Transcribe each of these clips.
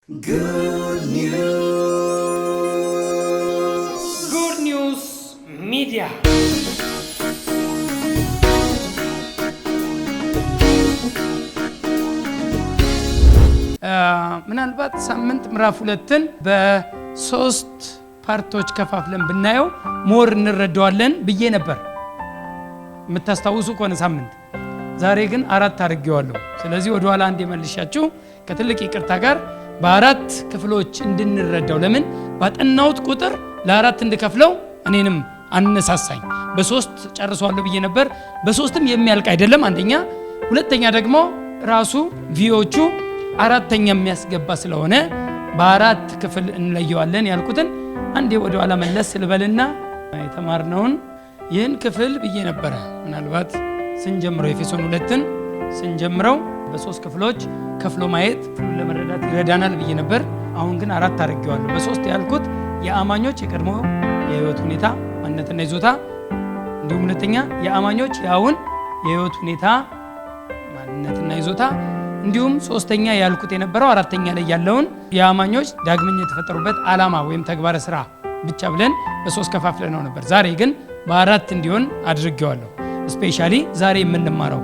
Good News Media. ምናልባት ሳምንት ምዕራፍ 2ን በ3 ፓርቶች ከፋፍለን ብናየው ሞር እንረዳዋለን ብዬ ነበር የምታስታውሱ ከሆነ ሳምንት። ዛሬ ግን 4 አድርጌዋለሁ። ስለዚህ ወደ ኋላ አንድ የመልሻችሁ ከትልቅ ይቅርታ ጋር በ4 ክፍሎች እንድንረዳው። ለምን ባጠናውት ቁጥር ለ4 እንድከፍለው እኔንም አነሳሳኝ። በ3 ጨርሷለሁ ብዬ ነበር። በ3ም የሚያልቅ አይደለም አንደኛ፣ ሁለተኛ ደግሞ ራሱ ቪዲዮቹ 4ኛ የሚያስገባ ስለሆነ በ4 ክፍል እንለየዋለን ያልኩትን አንዴ ወደ ኋላ መለስ ልበልና የተማርነውን ይህን ክፍል ብዬ ነበረ። ምናልባት ስንጀምረው ኤፌሶን 2ን ስንጀምረው በ3 ክፍሎች ከፍሎ ማየት ለመረዳት ይረዳናል ብዬ ነበር። አሁን ግን 4 አድርጌዋለሁ። በ3 ያልኩት የአማኞች የቀድሞ የህይወት ሁኔታ ማንነትና ይዞታ፣ እንዲሁም ሁለተኛ የአማኞች የአሁን የህይወት ሁኔታ ማንነትና ይዞታ፣ እንዲሁም ሶስተኛ ያልኩት የነበረው 4ኛ ላይ ያለውን የአማኞች ዳግመኛ የተፈጠሩበት ዓላማ ወይም ተግባረ ስራ ብቻ ብለን በ3 ከፋፍለነው ነበር። ዛሬ ግን በ4 እንዲሆን አድርጌዋለሁ። ስፔሻሊ ዛሬ የምንማረው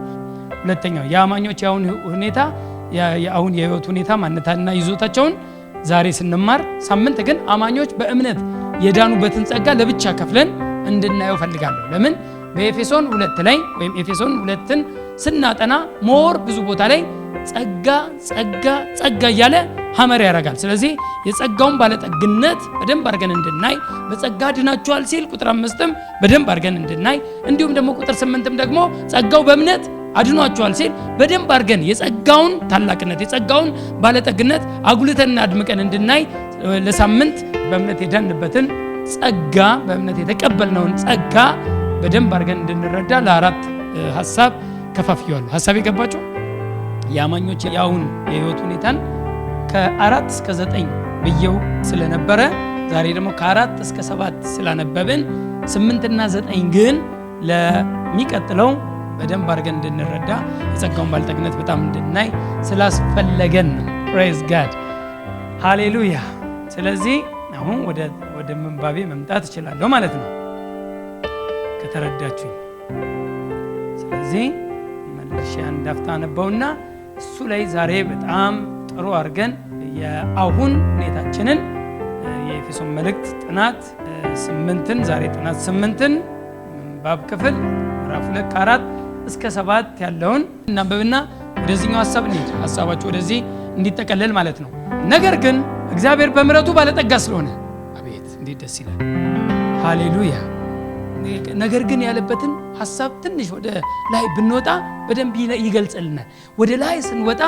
ሁለተኛው የአማኞች የአሁን ሁኔታ የአሁን የህይወት ሁኔታ ማንነትና ይዞታቸውን ዛሬ ስንማር፣ ሳምንት ግን አማኞች በእምነት የዳኑበትን ጸጋ ለብቻ ከፍለን እንድናየው ፈልጋለሁ። ለምን በኤፌሶን 2 ላይ ወይም ኤፌሶን 2ን ስናጠና ሞር ብዙ ቦታ ላይ ጸጋ ጸጋ ጸጋ እያለ ሐመር ያደርጋል። ስለዚህ የጸጋውን ባለጠግነት በደንብ አድርገን እንድናይ፣ በጸጋ ድናችኋል ሲል ቁጥር 5ም በደንብ አድርገን እንድናይ፣ እንዲሁም ደግሞ ቁጥር 8ም ደግሞ ጸጋው በእምነት አድኗችኋል ሲል በደንብ አድርገን የጸጋውን ታላቅነት የጸጋውን ባለጠግነት አጉልተንና አድምቀን እንድናይ ለሳምንት በእምነት የዳንበትን ጸጋ በእምነት የተቀበልነውን ጸጋ በደንብ አድርገን እንድንረዳ ለ4 ሐሳብ ከፋፍየዋለሁ። ሐሳብ የገባችሁ የአማኞች የአሁን የህይወት ሁኔታን ከ4 እስከ 9 ብየው ስለነበረ ዛሬ ደግሞ ከ4 እስከ 7 ስላነበብን 8 እና 9 ግን ለሚቀጥለው በደንብ አድርገን እንድንረዳ የጸጋውን ባለጠግነት በጣም እንድናይ ስላስፈለገን ነው። ፕሬዝ ጋድ ሃሌሉያ። ስለዚህ አሁን ወደ መንባቤ መምጣት እችላለሁ ማለት ነው ከተረዳችሁ። ስለዚህ መልሼ አንድ አፍታ አነባውና እሱ ላይ ዛሬ በጣም ጥሩ አድርገን የአሁን ሁኔታችንን የኤፌሶን መልእክት ጥናት 8ን ዛሬ ጥናት 8ን መንባብ ክፍል ምዕራፍ 2 ከ4 እስከ 7 ያለውን እናንብብና ወደዚህኛው ሐሳብ እንሂድ። ሐሳባችሁ ወደዚህ እንዲጠቀለል ማለት ነው። ነገር ግን እግዚአብሔር በምሕረቱ ባለጠጋ ስለሆነ፣ አቤት እንዴት ደስ ይላል! ሃሌሉያ። ነገር ግን ያለበትን ሐሳብ ትንሽ ወደ ላይ ብንወጣ በደንብ ይገልጽልናል። ወደ ላይ ስንወጣ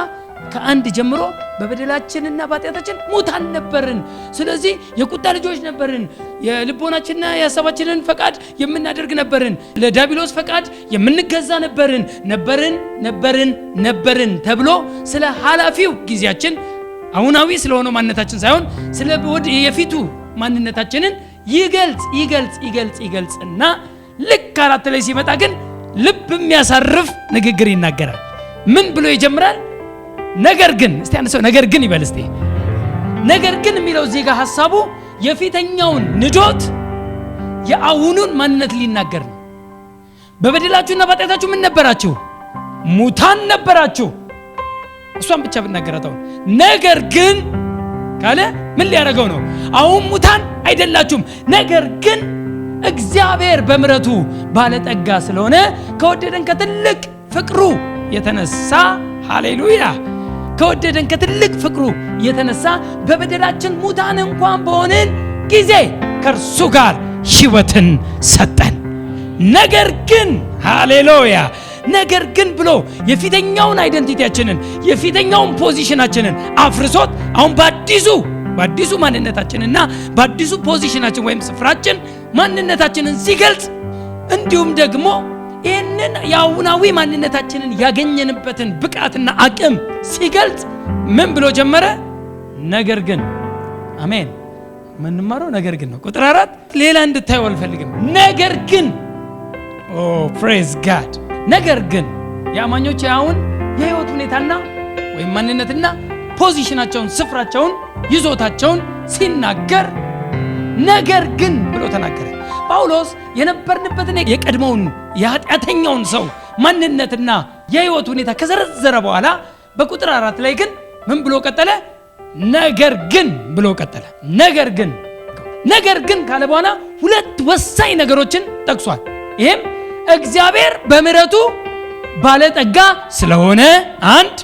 ከአንድ ጀምሮ በበደላችንና በኃጢአታችን ሙታን ነበርን። ስለዚህ የቁጣ ልጆች ነበርን። የልቦናችንና የሐሳባችንን ፈቃድ የምናደርግ ነበርን። ለዲያብሎስ ፈቃድ የምንገዛ ነበርን ተብሎ ስለ ኃላፊው ጊዜያችን አሁናዊ ስለሆነው ማንነታችን ሳይሆን ስለ የፊቱ ማንነታችንን ይገልጽና ልክ 4 ላይ ሲመጣ ግን ልብ የሚያሳርፍ ንግግር ይናገራል። ምን ብሎ ይጀምራል? ነገር ግን እስቲ አንድ ሰው ነገር ግን ይበል እስቲ። ነገር ግን የሚለው እዚህ ጋር ሐሳቡ የፊተኛውን ንዶት የአሁኑን ማንነት ሊናገር ነው። በበደላችሁና በኃጢአታችሁ ምን ነበራችሁ? ሙታን ነበራችሁ። እሷን ብቻ ብናገራታው ነገር ግን ካለ ምን ሊያደርገው ነው? አሁን ሙታን አይደላችሁም። ነገር ግን እግዚአብሔር በምሕረቱ ባለጠጋ ስለሆነ ከወደደን ከትልቅ ፍቅሩ የተነሳ ሃሌሉያ፣ ከወደደን ከትልቅ ፍቅሩ የተነሳ በበደላችን ሙታን እንኳን በሆንን ጊዜ ከእርሱ ጋር ሕይወትን ሰጠን። ነገር ግን ሃሌሉያ፣ ነገር ግን ብሎ የፊተኛውን አይደንቲቲያችንን የፊተኛውን ፖዚሽናችንን አፍርሶት አሁን በአዲሱ ማንነታችንና በአዲሱ ፖዚሽናችን ወይም ስፍራችን ማንነታችንን ሲገልጽ፣ እንዲሁም ደግሞ ይህንን የአሁናዊ ማንነታችንን ያገኘንበትን ብቃትና አቅም ሲገልጽ ምን ብሎ ጀመረ? ነገር ግን አሜን። ምንማረው ነገር ግን ነው። ቁጥር 4 ሌላ እንድታዩ አልፈልግም። ነገር ግን ፕሬዝ ጋድ። ነገር ግን የአማኞች የአሁን የህይወት ሁኔታና ወይም ማንነትና ፖዚሽናቸውን፣ ስፍራቸውን፣ ይዞታቸውን ሲናገር ነገር ግን ብሎ ተናገረ። ጳውሎስ የነበርንበትን የቀድሞውን የኃጢአተኛውን ሰው ማንነትና የህይወት ሁኔታ ከዘረዘረ በኋላ በቁጥር 4 ላይ ግን ምን ብሎ ቀጠለ? ነገር ግን ብሎ ቀጠለ። ነገር ግን ካለ በኋላ ሁለት ወሳኝ ነገሮችን ጠቅሷል። ይሄም እግዚአብሔር በምሕረቱ ባለጠጋ ስለሆነ አንድ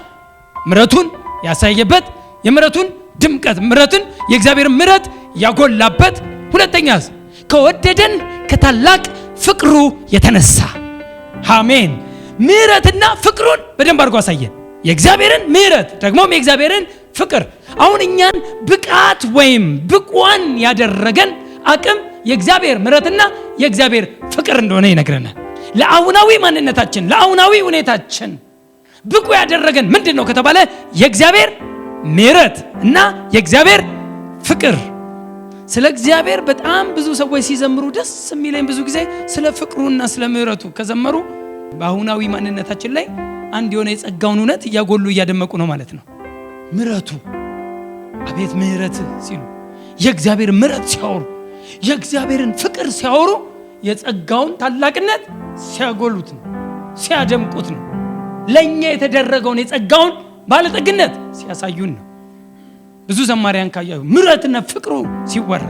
ምሕረቱን ያሳየበት የምሕረቱን ድምቀት ምሕረትን የእግዚአብሔር ምሕረት ያጎላበት፣ ሁለተኛስ ከወደደን ከታላቅ ፍቅሩ የተነሳ አሜን። ምሕረትና ፍቅሩን በደንብ አድርጎ አሳየን። የእግዚአብሔርን ምሕረት ደግሞም የእግዚአብሔርን ፍቅር። አሁን እኛን ብቃት ወይም ብቁዋን ያደረገን አቅም የእግዚአብሔር ምሕረትና የእግዚአብሔር ፍቅር እንደሆነ ይነግረናል። ለአሁናዊ ማንነታችን ለአሁናዊ ሁኔታችን ብቁ ያደረገን ምንድነው ከተባለ የእግዚአብሔር ምሕረት እና የእግዚአብሔር ፍቅር። ስለ እግዚአብሔር በጣም ብዙ ሰዎች ሲዘምሩ ደስ የሚለኝ ብዙ ጊዜ ስለ ፍቅሩና ስለ ምሕረቱ ከዘመሩ በአሁናዊ ማንነታችን ላይ አንድ የሆነ የጸጋውን እውነት እያጎሉ እያደመቁ ነው ማለት ነው። ምሕረቱ አቤት ምሕረት ሲሉ የእግዚአብሔር ምሕረት ሲያወሩ የእግዚአብሔርን ፍቅር ሲያወሩ የጸጋውን ታላቅነት ሲያጎሉት ነው፣ ሲያደምቁት ነው። ለኛ የተደረገውን የጸጋውን ባለጠግነት ሲያሳዩን ነው። ብዙ ዘማሪያን ካያዩ ምሕረትና ፍቅሩ ሲወራ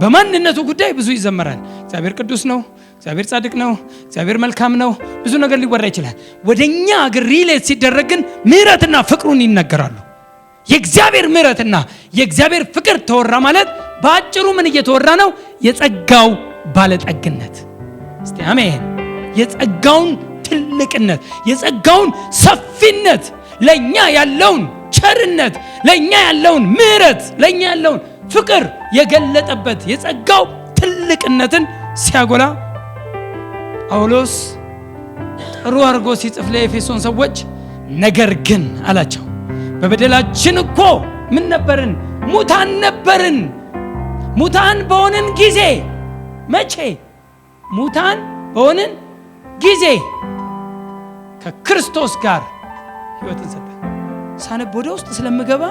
በማንነቱ ጉዳይ ብዙ ይዘመራል። እግዚአብሔር ቅዱስ ነው፣ እግዚአብሔር ጻድቅ ነው፣ እግዚአብሔር መልካም ነው፣ ብዙ ነገር ሊወራ ይችላል። ወደኛ አገር ሪሌት ሲደረግ ግን ምሕረትና ፍቅሩን ይነገራሉ። የእግዚአብሔር ምሕረትና የእግዚአብሔር ፍቅር ተወራ ማለት በአጭሩ ምን እየተወራ ነው? የጸጋው ባለጠግነት። እስቲ አሜን። የጸጋውን ትልቅነት፣ የጸጋውን ሰፊነት፣ ለኛ ያለውን ቸርነት፣ ለኛ ያለውን ምሕረት፣ ለኛ ያለውን ፍቅር የገለጠበት የጸጋው ትልቅነትን ሲያጎላ ጳውሎስ ጥሩ አድርጎ ሲጽፍ ለኤፌሶን ሰዎች ነገር ግን አላቸው በበደላችን እኮ ምን ነበርን? ሙታን ነበርን። ሙታን በሆንን ጊዜ መቼ? ሙታን በሆንን ጊዜ ከክርስቶስ ጋር ሕይወትን ሰጠን። ሳነብ ወደ ውስጥ ስለምገባ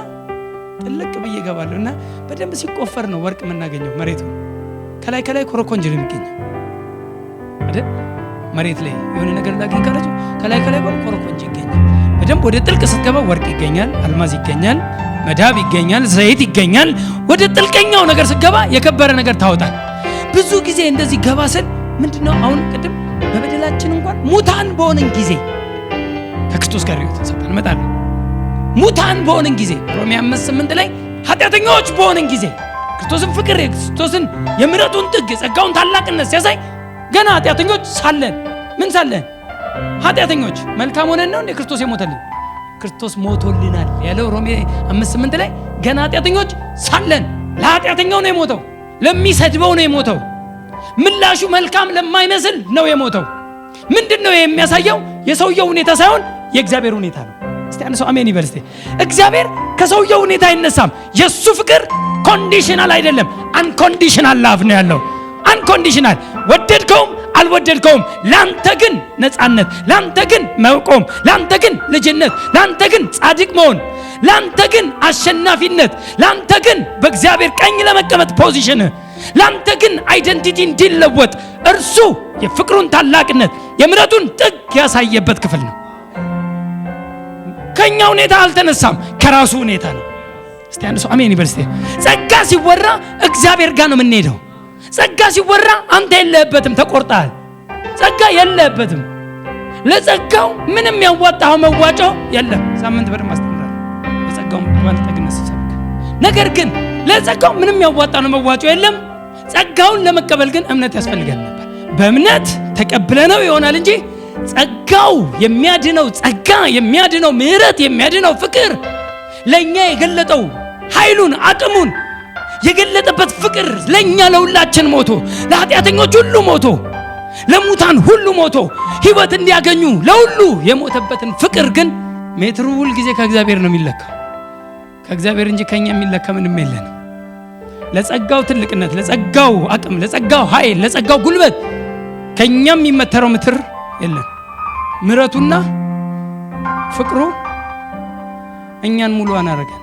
ጥልቅ ብዬ እገባለሁ እና በደንብ ሲቆፈር ነው ወርቅ የምናገኘው። መሬቱ ከላይ ኮረኮንጅ ነው የሚገኘው አይደል? መሬት ላይ የሆነ ነገር ላገኝ ካላችሁ ከላይ ኮረኮንጅ ይገኛል። በደንብ ወደ ጥልቅ ስትገባ ወርቅ ይገኛል፣ አልማዝ ይገኛል፣ መዳብ ይገኛል፣ ዘይት ይገኛል። ወደ ጥልቀኛው ነገር ስትገባ የከበረ ነገር ታወጣል። ብዙ ጊዜ እንደዚህ ገባ ስል ምንድነው አሁን ቅድም በበደላችን እንኳን ሙታን በሆንን ጊዜ ከክርስቶስ ጋር ሕይወትን ሰጠን። እመጣለሁ። ሙታን በሆንን ጊዜ ሮሜ 5:8 ላይ ኃጢአተኞች በሆንን ጊዜ ክርስቶስን ፍቅር ክርስቶስን የምሕረቱን ጥግ የጸጋውን ታላቅነት ሲያሳይ ገና ኃጢአተኞች ሳለን ምን ሳለን ኃጢአተኞች መልካም ሆነን ነው እንደ ክርስቶስ የሞተልን። ክርስቶስ ሞቶልናል ያለው ሮሜ 5:8 ላይ ገና ኃጢአተኞች ሳለን ለኃጢአተኛው ነው የሞተው፣ ለሚሰድበው ነው የሞተው፣ ምላሹ መልካም ለማይመስል ነው የሞተው። ምንድነው የሚያሳየው? የሰውየው ሁኔታ ሳይሆን የእግዚአብሔር ሁኔታ ነው። እስቲ አንድ ሰው አሜን ይበል። እስቲ እግዚአብሔር ከሰውየው ሁኔታ አይነሳም። የሱ ፍቅር ኮንዲሽናል አይደለም፣ አንኮንዲሽናል ላቭ ነው ያለው። አንኮንዲሽናል ወደድከውም አልወደድከውም ላንተ ግን ነፃነት፣ ላንተ ግን መቆም፣ ላንተ ግን ልጅነት፣ ላንተ ግን ጻድቅ መሆን፣ ላንተ ግን አሸናፊነት፣ ላንተ ግን በእግዚአብሔር ቀኝ ለመቀመጥ ፖዚሽን፣ ላንተ ግን አይደንቲቲ እንዲለወጥ እርሱ የፍቅሩን ታላቅነት የምሕረቱን ጥግ ያሳየበት ክፍል ነው። ከኛ ሁኔታ አልተነሳም፣ ከራሱ ሁኔታ ነው። እስቲ አንድ ሰው አሜን ይበል። እስቲ ጸጋ ሲወራ እግዚአብሔር ጋር ነው የምንሄደው። ጸጋ ሲወራ አንተ የለህበትም፣ ተቆርጣል። ጸጋ የለህበትም። ለጸጋው ምንም ያዋጣው መዋጮ የለም። ሳምንት በደንብ አስተምራለሁ ለጸጋው ባለጠግነት ሲሰብክ። ነገር ግን ለጸጋው ምንም ያዋጣው መዋጮ የለም። ጸጋውን ለመቀበል ግን እምነት ያስፈልጋል ነበር። በእምነት ተቀብለነው ይሆናል እንጂ ጸጋው የሚያድነው ጸጋ የሚያድነው ምሕረት የሚያድነው ፍቅር ለኛ የገለጠው ኃይሉን አቅሙን የገለጠበት ፍቅር ለኛ ለሁላችን ሞቶ ለኃጢአተኞች ሁሉ ሞቶ ለሙታን ሁሉ ሞቶ ሕይወት እንዲያገኙ ለሁሉ የሞተበትን ፍቅር ግን ሜትሩ ሁል ጊዜ ከእግዚአብሔር ነው የሚለካው። ከእግዚአብሔር እንጂ ከኛ የሚለካ ምንም የለም። ለጸጋው ትልቅነት፣ ለጸጋው አቅም፣ ለጸጋው ኃይል፣ ለጸጋው ጉልበት ከኛ የሚመተረው ምትር የለም። ምሕረቱና ፍቅሩ እኛን ሙሉ አናረገን።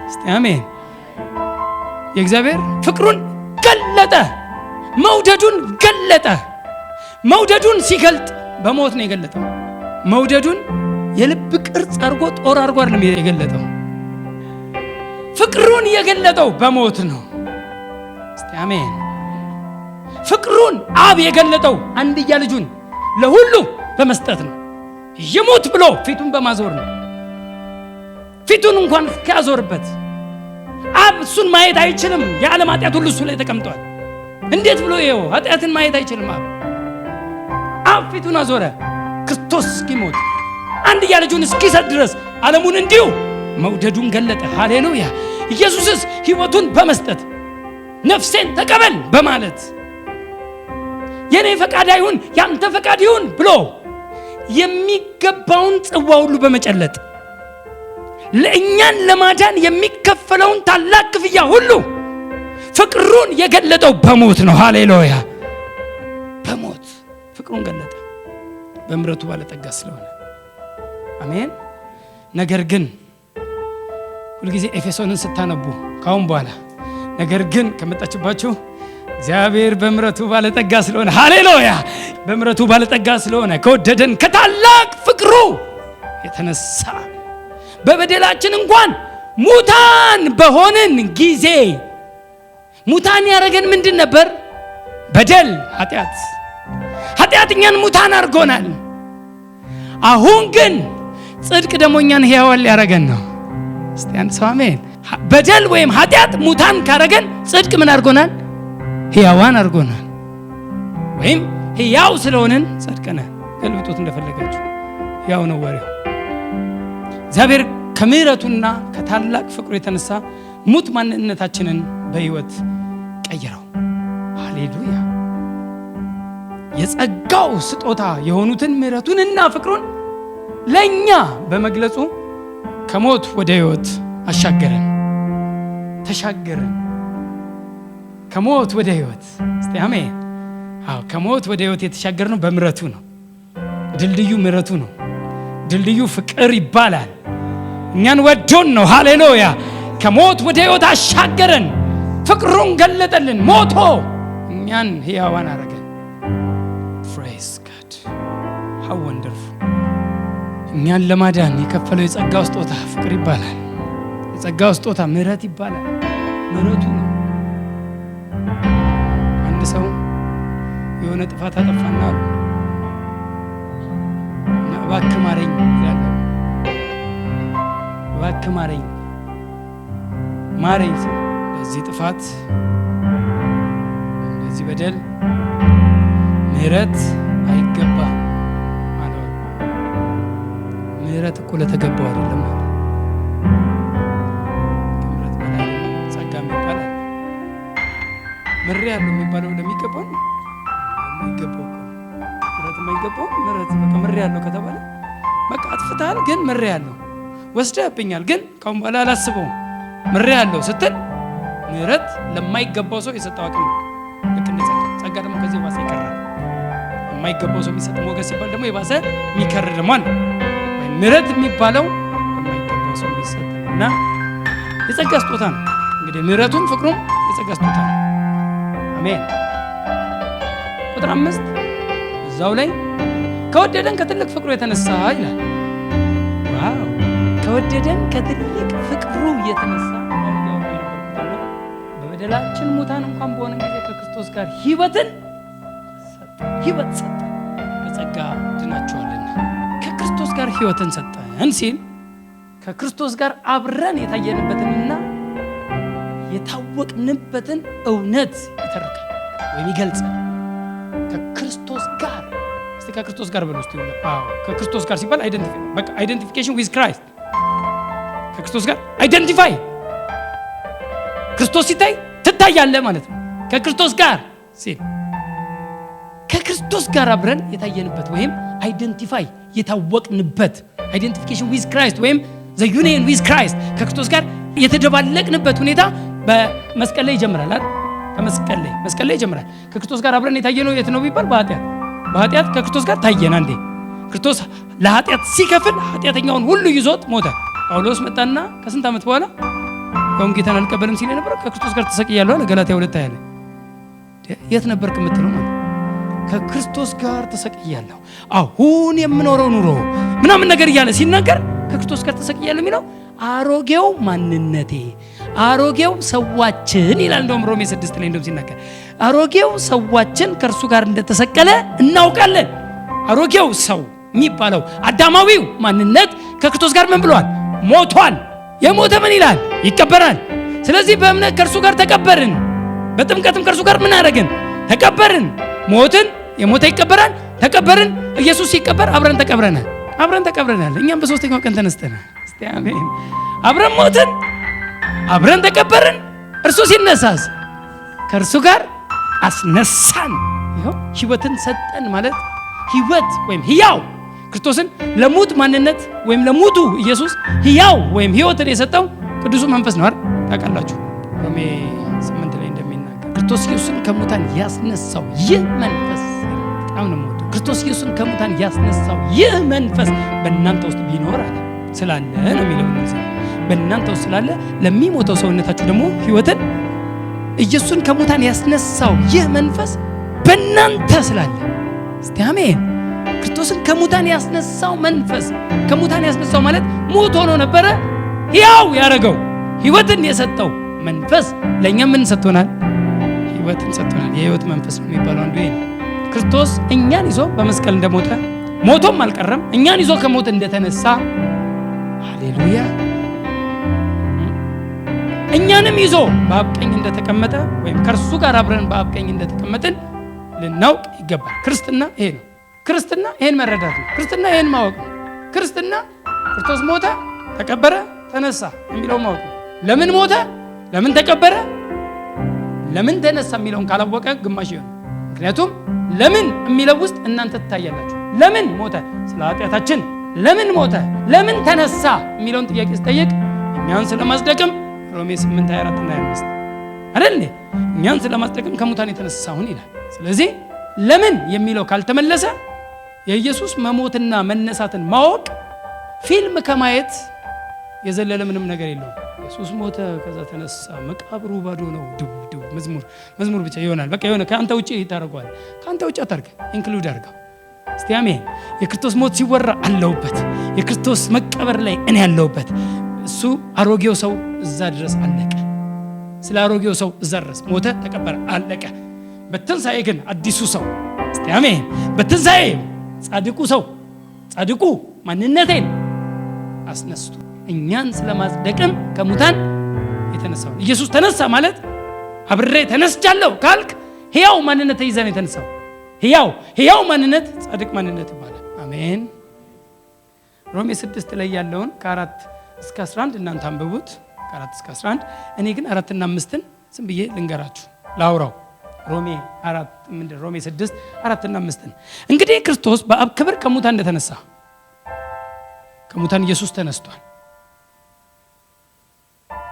እስቲ አሜን። የእግዚአብሔር ፍቅሩን ገለጠ፣ መውደዱን ገለጠ። መውደዱን ሲገልጥ በሞት ነው የገለጠው። መውደዱን የልብ ቅርጽ አድርጎ ጦር አድርጎ አይደለም የገለጠው። ፍቅሩን የገለጠው በሞት ነው። እስቲ አሜን። ፍቅሩን አብ የገለጠው አንድያ ልጁን ለሁሉ በመስጠት ነው። ይሞት ብሎ ፊቱን በማዞር ነው። ፊቱን እንኳን እስኪያዞርበት አብ እሱን ማየት አይችልም። የዓለም ኃጢአት ሁሉ እሱ ላይ ተቀምጧል። እንዴት ብሎ ይኸው ኃጢአትን ማየት አይችልም? አብ ፊቱን አዞረ። ክርስቶስ እስኪሞት አንድያ ልጁን እስኪሰጥ ድረስ ዓለሙን እንዲሁ መውደዱን ገለጠ። ሃሌሉያ! ኢየሱስስ ሕይወቱን በመስጠት ነፍሴን ተቀበል በማለት የኔ ፈቃድ አይሁን ያንተ ፈቃድ ይሁን ብሎ የሚገባውን ጽዋ ሁሉ በመጨለጥ ለእኛን ለማዳን የሚከፈለውን ታላቅ ክፍያ ሁሉ ፍቅሩን የገለጠው በሞት ነው። ሃሌሉያ! በሞት ፍቅሩን ገለጠ፣ በምሕረቱ ባለጠጋ ስለሆነ። አሜን። ነገር ግን ሁልጊዜ ኤፌሶንን ስታነቡ ካሁን በኋላ ነገር ግን ከመጣችባችሁ እግዚአብሔር በምሕረቱ ባለጠጋ ስለሆነ፣ ሃሌሉያ! በምሕረቱ ባለጠጋ ስለሆነ ከወደደን ከታላቅ ፍቅሩ የተነሳ በበደላችን እንኳን ሙታን በሆንን ጊዜ ሙታን ያደረገን ምንድን ነበር? በደል፣ ኃጢአት እኛን ሙታን አድርጎናል። አሁን ግን ጽድቅ ደግሞ እኛን ሕያዋን ሊያደርገን ነው። እስቲ አንድ ሰው አሜን። በደል ወይም ኃጢአት ሙታን ካደረገን ጽድቅ ምን አድርጎናል? ሕያዋን አድርጎናል። ወይም ሕያው ስለሆንን ጸድቀናል። ገልብጦት እንደፈለጋችሁ ያው ነው ወሬው። እግዚአብሔር ከምሕረቱና ከታላቅ ፍቅሩ የተነሳ ሙት ማንነታችንን በሕይወት ቀየረው። ሃሌሉያ! የጸጋው ስጦታ የሆኑትን ምሕረቱንና ፍቅሩን ለእኛ በመግለጹ ከሞት ወደ ሕይወት አሻገረን፣ ተሻገረን። ከሞት ወደ ሕይወት። እስቲ አሜን። አዎ፣ ከሞት ወደ ሕይወት የተሻገርነው በምሕረቱ ነው። ድልድዩ ምሕረቱ ነው። ድልድዩ ፍቅር ይባላል። እኛን ወዶን ነው። ሃሌሉያ! ከሞት ወደ ሕይወት አሻገረን፣ ፍቅሩን ገለጠልን፣ ሞቶ እኛን ሕያዋን አረገን። ፕሬዝ ጋድ ሃው ወንደርፉል! እኛን ለማዳን የከፈለው የጸጋው ስጦታ ፍቅር ይባላል። የጸጋው ስጦታ ምሕረት ይባላል። ምሕረቱ ነው። አንድ ሰው የሆነ ጥፋት አጠፋና እባክህ ማረኝ ይላል። እባክህ ማረኝ በዚህ ጥፋት፣ በዚህ በደል ምሕረት አይገባም ማለት ነው። ምሕረት እኮ ለተገባው አይደለም ማለት ከምሕረት በላይ ጸጋም ይባላል። ምሬ ያለው የሚባለው ለሚገባው ነው። የሚገባው እኮ ምሕረት የማይገባው ምሕረት በቃ ምሬ ያለው ከተባለ በቃ አጥፍተሃል፣ ግን ምሬ ያለው ወስደህብኛል፣ ግን ካሁን በኋላ አላስበውም ምሬ ያለው ስትል ምሕረት ለማይገባው ሰው የሰጠው አቅም ነው። ልክ እንደ ጸጋ ደግሞ ከዚህ የባሰ ይከራል። የማይገባው ሰው የሚሰጥ ሞገስ ሲባል ደግሞ የባሰ የሚከር ደግሞ አለ። ወይ ምሕረት የሚባለው ለማይገባው ሰው የሚሰጥ እና የጸጋ ስጦታ ነው። እንግዲህ ምሕረቱም ፍቅሩም የጸጋ ስጦታ ነው። አሜን። ቁጥር 5 እዛው ላይ ከወደደን ከትልቅ ፍቅሩ የተነሳ ይላል። ዋው! ከወደደን ከትልቅ ፍቅሩ የተነሳ በበደላችን ሙታን እንኳን በሆነ ጊዜ ከክርስቶስ ጋር ሕይወት ሰጠ። በጸጋ ድናችኋልና ከክርስቶስ ጋር ሕይወትን ሰጠን ሲል ከክርስቶስ ጋር አብረን የታየንበትንና የታወቅንበትን እውነት ይተርካል ወይም ይገልጻል። ከክርስቶስ ጋር እስቲ ከክርስቶስ ጋር በሉ እስቲ። አዎ ከክርስቶስ ጋር ሲባል አይደንቲፊኬሽን ዊዝ ክራይስት። ከክርስቶስ ጋር አይደንቲፋይ፣ ክርስቶስ ሲታይ ትታያለህ ማለት ነው። ከክርስቶስ ጋር ሲል ከክርስቶስ ጋር አብረን የታየንበት ወይም አይደንቲፋይ የታወቅንበት አይደንቲፊኬሽን ዊዝ ክራይስት ወይም ዘ ዩኒየን ዊዝ ክራይስት ከክርስቶስ ጋር የተደባለቅንበት ሁኔታ በመስቀል ላይ ይጀምራል አይደል? መስቀል ላይ ይጀምራል። ከክርስቶስ ጋር አብረን የታየነው የት ነው ቢባል በኃጢአት ከክርስቶስ ጋር ታየን። አንዴ ክርስቶስ ለኃጢአት ሲከፍል ኃጢአተኛውን ሁሉ ይዞት ሞተ። ጳውሎስ መጣና ከስንት ዓመት በኋላ አሁን ጌታን አልቀበልም ሲል ነበር። ከክርስቶስ ጋር ተሰቅያለሁ አለ። ገላትያ 2 ያለ የት ነበርክ የምትለው ማለት ከክርስቶስ ጋር ተሰቅያለሁ አሁን የምኖረው ኑሮ ምናምን ነገር እያለ ሲናገር ከክርስቶስ ጋር ተሰቅያለሁ የሚለው አሮጌው ማንነቴ አሮጌው ሰዋችን ይላል። እንደውም ሮሜ 6 ላይ እንደውም ሲናገር አሮጌው ሰዋችን ከእርሱ ጋር እንደተሰቀለ እናውቃለን። አሮጌው ሰው የሚባለው አዳማዊው ማንነት ከክርስቶስ ጋር ምን ብሏል? ሞቷል። የሞተ ምን ይላል? ይቀበራል። ስለዚህ በእምነት ከእርሱ ጋር ተቀበርን። በጥምቀትም ከእርሱ ጋር ምን አደረግን? ተቀበርን። ሞትን፣ የሞተ ይቀበራል። ተቀበርን። ኢየሱስ ሲቀበር አብረን ተቀብረናል። አብረን ተቀብረናል። እኛም በሶስተኛው ቀን ተነስተናል። እስቲ አሜን። አብረን ሞትን፣ አብረን ተቀበርን። እርሱ ሲነሳስ ከእርሱ ጋር አስነሳን። ይኸው ህይወትን ሰጠን ማለት ህይወት ወይም ህያው ክርስቶስን ለሙት ማንነት ወይም ለሙቱ ኢየሱስ ህያው ወይም ህይወትን የሰጠው ቅዱሱ መንፈስ ነው አይደል? ታውቃላችሁ ሮሜ 8 ላይ እንደሚናገር ክርስቶስ ኢየሱስን ከሙታን ያስነሳው ይህ መንፈስ በጣም ነው የምወደው። ክርስቶስ ኢየሱስን ከሙታን ያስነሳው ይህ መንፈስ በእናንተ ውስጥ ቢኖር አለ ስላለ ነው የሚለው ነው። በእናንተ ውስጥ ስላለ ለሚሞተው ሰውነታችሁ ደግሞ ህይወትን ኢየሱስን ከሙታን ያስነሳው ይህ መንፈስ በእናንተ ስላለ እስቲ አሜን። ክርስቶስን ከሙታን ያስነሳው መንፈስ ከሙታን ያስነሳው ማለት ሞት ሆኖ ነበረ ሕያው ያደረገው ህይወትን የሰጠው መንፈስ ለኛ ምን ሰጥቶናል? ህይወትን ሰጥቶናል። የህይወት መንፈስ ነው የሚባለው አንዱ ይሄ ነው። ክርስቶስ እኛን ይዞ በመስቀል እንደሞተ ሞቶም አልቀረም፣ እኛን ይዞ ከሞት እንደተነሳ ሃሌሉያ፣ እኛንም ይዞ በአብ ቀኝ እንደተቀመጠ ወይም ከእርሱ ጋር አብረን በአብ ቀኝ እንደተቀመጥን ልናውቅ ይገባል። ክርስትና ይሄ ነው። ክርስትና ይሄን መረዳት ነው። ክርስትና ይሄን ማወቅ ነው። ክርስትና ክርስቶስ ሞተ፣ ተቀበረ፣ ተነሳ የሚለው ማወቅ ነው። ለምን ሞተ፣ ለምን ተቀበረ፣ ለምን ተነሳ የሚለውን ካላወቀ ግማሽ ይሆናል። ምክንያቱም ለምን የሚለው ውስጥ እናንተ ትታያላችሁ። ለምን ሞተ? ስለ ኃጢአታችን። ለምን ሞተ? ለምን ተነሳ የሚለውን ጥያቄ ስጠይቅ እኛን ስለማጽደቅም ሮሜ 8:24 እና 25 አይደል? እኛን ስለማጽደቅም ከሙታን የተነሳውን ይላል። ስለዚህ ለምን የሚለው ካልተመለሰ የኢየሱስ መሞትና መነሳትን ማወቅ ፊልም ከማየት የዘለለ ምንም ነገር የለውም። ኢየሱስ ሞተ፣ ከዛ ተነሳ፣ መቃብሩ ባዶ ነው፣ ድብ መዝሙር ብቻ ይሆናል። በቃ የሆነ ከአንተ ውጪ ታደርገዋል። ከአንተ ውጪ አታርገ፣ ኢንክሉድ አድርገው። እስቲ አሜን። የክርስቶስ ሞት ሲወራ አለውበት፣ የክርስቶስ መቀበር ላይ እኔ ያለውበት። እሱ አሮጌው ሰው እዛ ድረስ አለቀ። ስለ አሮጌው ሰው እዛ ድረስ ሞተ፣ ተቀበረ፣ አለቀ። በትንሣኤ ግን አዲሱ ሰው እስቲ አሜን። በትንሣኤ ጻድቁ ሰው ጻድቁ ማንነቴን አስነስቶ እኛን ስለማጽደቅም ከሙታን የተነሳው ኢየሱስ ተነሳ ማለት አብሬ ተነስቻለሁ ካልክ ሕያው ማንነት ይዘን የተነሳው ሕያው ማንነት ጻድቅ ማንነት ይባላል። አሜን። ሮሜ 6 ላይ ያለውን ከ4 እስከ 11 እናንተ አንብቡት። ከ4 እስከ 11 እኔ ግን 4 እና 5ን ዝም ብዬ ልንገራችሁ ላውራው። ሮሜ 6 4 እና 5 እንግዲህ ክርስቶስ በአብ ክብር ከሙታን እንደተነሳ ከሙታን ኢየሱስ ተነስቷል።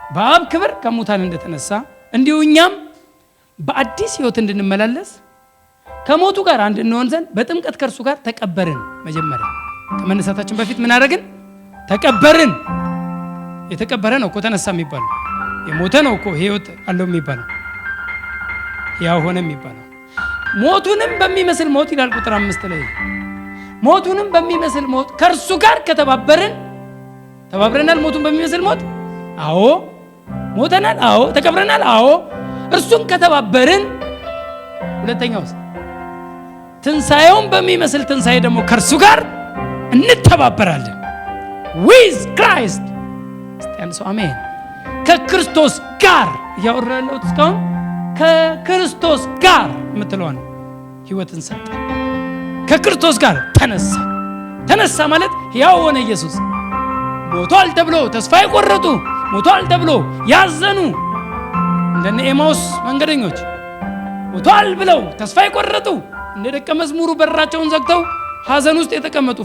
በአብ ክብር ከሙታን እንደተነሳ እንዲሁ እኛም በአዲስ ሕይወት እንድንመላለስ ከሞቱ ጋር አንድ እንሆን ዘንድ በጥምቀት ከእርሱ ጋር ተቀበርን። መጀመሪያ ከመነሳታችን በፊት ምን አደረግን? ተቀበርን። የተቀበረ ነው እኮ ተነሳ የሚባለው። የሞተ ነው እኮ ሕይወት አለው የሚባለው። ያው ሆነ የሚባለው ሞቱንም በሚመስል ሞት ይላል ቁጥር 5 ላይ ሞቱንም በሚመስል ሞት ከእርሱ ጋር ከተባበርን ተባብረናል። ሞቱን በሚመስል ሞት አዎ ሞተናል፣ አዎ ተቀብረናል፣ አዎ እርሱን ከተባበርን ሁለተኛውስ ትንሣኤውን በሚመስል ትንሣኤ ደግሞ ከእርሱ ጋር እንተባበራለን። ዊዝ ክራይስት እስቲ ሰው አሜን። ከክርስቶስ ጋር እያወራለሁ እስካሁን ከክርስቶስ ጋር የምትለዋን ህይወትን ሰጠ። ከክርስቶስ ጋር ተነሳ ማለት ሕያው ሆነ። ኢየሱስ ሞቷል ተብሎ ተስፋ የቆረጡ ሞቷል ተብሎ ያዘኑ እንደነ ኤማውስ መንገደኞች ሞቷል ብለው ተስፋ የቆረጡ እንደ ደቀ መዝሙሩ በራቸውን ዘግተው ሐዘን ውስጥ የተቀመጡ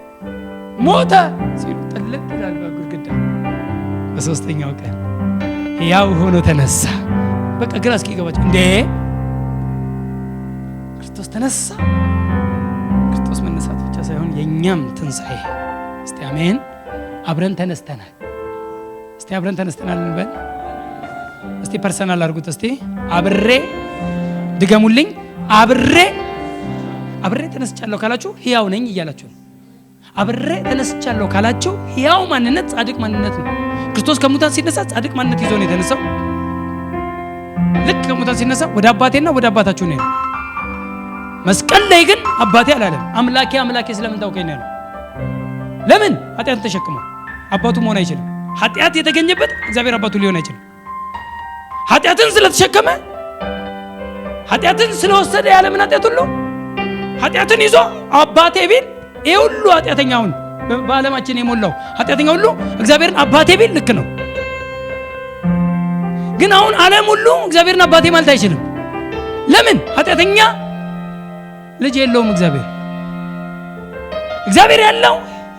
ሞተ ሲሉ ጥልቅ ይላል በግድግዳ። በሶስተኛው ቀን ሕያው ሆኖ ተነሳ። በቃ ግራ እስኪገባቸው እንዴ ክርስቶስ ተነሳ። ክርስቶስ መነሳት ብቻ ሳይሆን የኛም ትንሣኤ። እስቲ አሜን። አብረን ተነስተናል። እስቲ አብረን ተነስተናል እንበል። እስቲ ፐርሰናል አድርጉት። እስቲ አብሬ ድገሙልኝ። አብሬ ተነስቻለሁ ካላችሁ ሕያው ነኝ እያላችሁ ነው። አብሬ ተነስቻለሁ ካላችሁ ሕያው ማንነት ጻድቅ ማንነት ነው። ክርስቶስ ከሙታን ሲነሳ ጻድቅ ማንነት ይዞ ነው የተነሳው። ልክ ከሙታን ሲነሳ ወደ አባቴና ወደ አባታችሁ ነው። መስቀል ላይ ግን አባቴ አላለም። አምላኬ ስለምን ታውከኝ ነው ያለው። ለምን? ኃጢአትን ተሸክሞ አባቱ መሆን አይችልም። ኃጢአት የተገኘበት እግዚአብሔር አባቱ ሊሆን አይችልም። ኃጢአትን ስለተሸከመ ኃጢአትን ስለወሰደ ያለምን ኃጢአት ሁሉ ኃጢአትን ይዞ አባቴ ቢል ይሄ ሁሉ ኃጢአተኛውን በዓለማችን የሞላው ኃጢአተኛ ሁሉ እግዚአብሔርን አባቴ ቢል ልክ ነው። ግን አሁን ዓለም ሁሉ እግዚአብሔርን አባቴ ማለት አይችልም። ለምን? ኃጢአተኛ ልጅ የለውም። እግዚአብሔር ያለው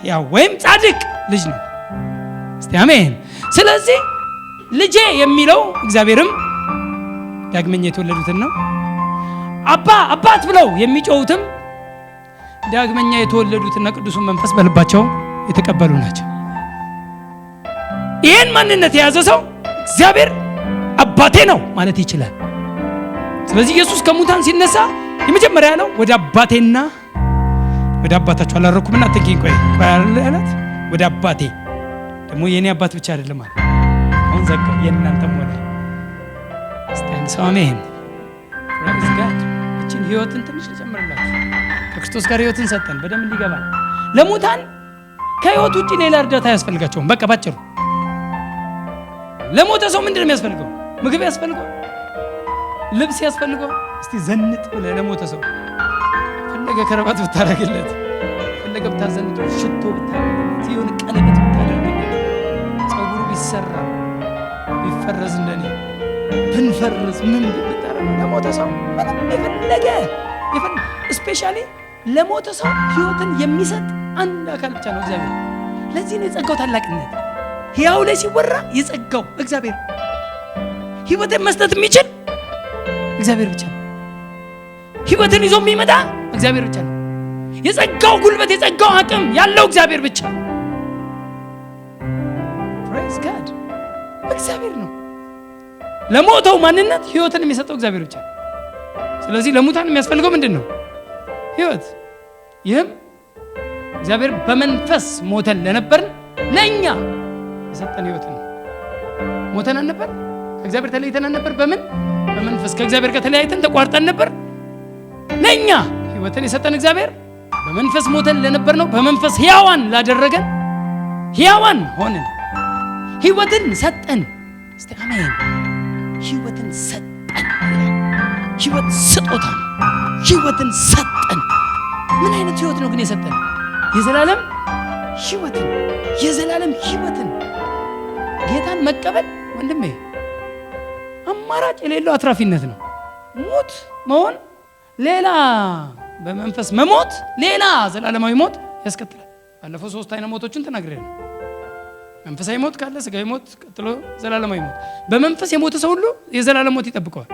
ያው ወይም ጻድቅ ልጅ ነው። እስቲ አሜን። ስለዚህ ልጄ የሚለው እግዚአብሔርም ዳግመኛ የተወለዱትን ነው። አባት ብለው የሚጮሁትም ዳግመኛ የተወለዱትና ቅዱሱን መንፈስ በልባቸው የተቀበሉ ናቸው። ይህን ማንነት የያዘ ሰው እግዚአብሔር አባቴ ነው ማለት ይችላል። ስለዚህ ኢየሱስ ከሙታን ሲነሳ የመጀመሪያ ያለው ወደ አባቴና ወደ አባታችሁ አላረኩምና አትንኪኝ ቆይ አላት። ወደ አባቴ ደግሞ የኔ አባት ብቻ አይደለም ማለት አሁን ዘጋው የእናንተም ሆነ። እስቲ አንድ ሰው አሜን። ፕሬዝ ጋድ። እቺን ህይወትን ትንሽ ልጨምርላችሁ። ከክርስቶስ ጋር ህይወትን ሰጠን በደም እንዲገባ። ለሙታን ከህይወት ውጪ ሌላ እርዳታ አያስፈልጋቸውም። በቃ ባጭሩ ለሞተ ሰው ምንድነው የሚያስፈልገው? ምግብ ያስፈልገው፣ ልብስ ያስፈልገው። እስቲ ዘንጥ ብለህ ለሞተ ሰው ፈለገ ከረባት ብታረግለት፣ ፈለገ ብታዘንጥ፣ ሽቶ ብታረግለት፣ ይሁን ቀለበት ብታደርግለት፣ ጸጉሩ ቢሰራ ቢፈረዝ እንደኔ ብንፈርዝ ምን ብታረግ ለሞተ ሰው ምንም የፈለገ ስፔሻሊ ለሞተ ሰው ህይወትን የሚሰጥ አንድ አካል ብቻ ነው እግዚአብሔር። ለዚህ ነው የጸጋው ታላቅነት። ሕያው ላይ ሲወራ የጸጋው እግዚአብሔር ህይወትን መስጠት የሚችል እግዚአብሔር ብቻ ነው። ህይወትን ይዞ የሚመጣ እግዚአብሔር ብቻ ነው። የጸጋው ጉልበት የጸጋው አቅም ያለው እግዚአብሔር ብቻ ነው። ፕሬዝ ጋድ። እግዚአብሔር ነው ለሞተው ማንነት ህይወትን የሚሰጠው እግዚአብሔር ብቻ ነው። ስለዚህ ለሙታን የሚያስፈልገው ምንድን ነው? ህይወት። ይህም እግዚአብሔር በመንፈስ ሞተን ለነበርን ለእኛ የሰጠን ህይወት ነው። ሞተን አልነበር፣ ከእግዚአብሔር ተለይተን አልነበር። በምን? በመንፈስ። ከእግዚአብሔር ጋር ተለያይተን ተቋርጠን ነበር። ለእኛ ህይወትን የሰጠን እግዚአብሔር በመንፈስ ሞተን ለነበር ነው። በመንፈስ ሕያዋን ላደረገን ሕያዋን ሆንን፣ ህይወትን ሰጠን። እስቲ አሜን። ህይወትን ሰጠን። ህይወት ስጦታ ነው። ህይወትን ሰጠን። ምን አይነት ህይወት ነው ግን የሰጠን? የዘላለም ህይወትን። የዘላለም ህይወትን ጌታን መቀበል ወንድሜ አማራጭ የሌለው አትራፊነት ነው። ሞት መሆን ሌላ፣ በመንፈስ መሞት ሌላ ዘላለማዊ ሞት ያስከትላል። ባለፈው 3 አይነት ሞቶችን ተናግሬያለሁ። መንፈሳዊ ሞት ካለ፣ ስጋዊ ሞት፣ ቀጥሎ ዘላለማዊ ሞት። በመንፈስ የሞተ ሰው ሁሉ የዘላለም ሞት ይጠብቀዋል።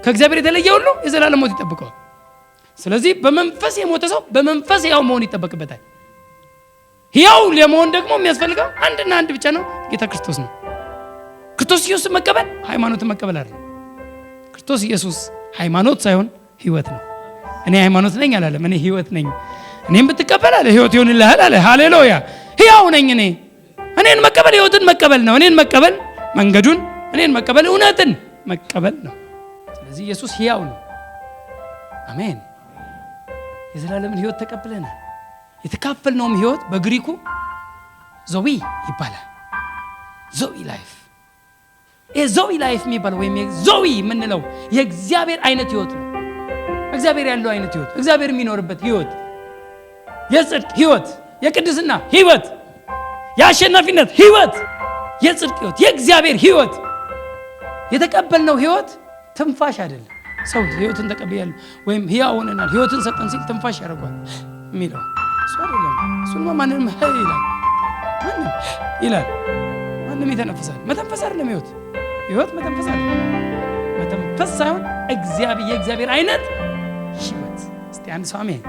ከእግዚአብሔር የተለየ ሁሉ የዘላለም ሞት ይጠብቀዋል። ስለዚህ በመንፈስ የሞተ ሰው በመንፈስ ሕያው መሆን ይጠበቅበታል። ሕያው ለመሆን ደግሞ የሚያስፈልገው አንድና አንድ ብቻ ነው፣ ጌታ ክርስቶስ ነው። ክርስቶስ ኢየሱስን መቀበል ሃይማኖትን መቀበል አይደለም። ክርስቶስ ኢየሱስ ሃይማኖት ሳይሆን ሕይወት ነው። እኔ ሃይማኖት ነኝ አላለም፣ እኔ ሕይወት ነኝ። እኔም ብትቀበል አለ ሕይወት ይሆንልሃል አለ። ሃሌሉያ። ሕያው ነኝ እኔ። እኔን መቀበል ሕይወትን መቀበል ነው። እኔን መቀበል መንገዱን፣ እኔን መቀበል እውነትን መቀበል ነው። ስለዚህ ኢየሱስ ሕያው ነው። አሜን። የዘላለምን ሕይወት ተቀብለናል። የተካፈልነውም ሕይወት በግሪኩ ዞዊ ይባላል። ዞዊ ላይፍ። ዞዊ ላይፍ የሚባለው ወይም ዞዊ የምንለው የእግዚአብሔር አይነት ሕይወት ነው። እግዚአብሔር ያለው አይነት ሕይወት፣ እግዚአብሔር የሚኖርበት ሕይወት፣ የጽድቅ ሕይወት፣ የቅድስና ሕይወት፣ የአሸናፊነት ሕይወት፣ የጽድቅ ሕይወት፣ የእግዚአብሔር ሕይወት። የተቀበልነው ሕይወት ትንፋሽ አይደለም። ሰው ሕይወትን ተቀበያለሁ ወይም ሕያው ሆነናል ሕይወትን ሰጠን ሲል ትንፋሽ ያደርጓል የሚለው እሱ አይደለም። እሱማ ማንም ይላል፣ ማንም ይላል፣ ማንም ይተነፍሳል። መተንፈስ አይደለም ሕይወት። ሕይወት መተንፈስ አይደለም። መተንፈስ ሳይሆን የእግዚአብሔር አይነት ሕይወት። እስቲ አንድ ሰው አሜን።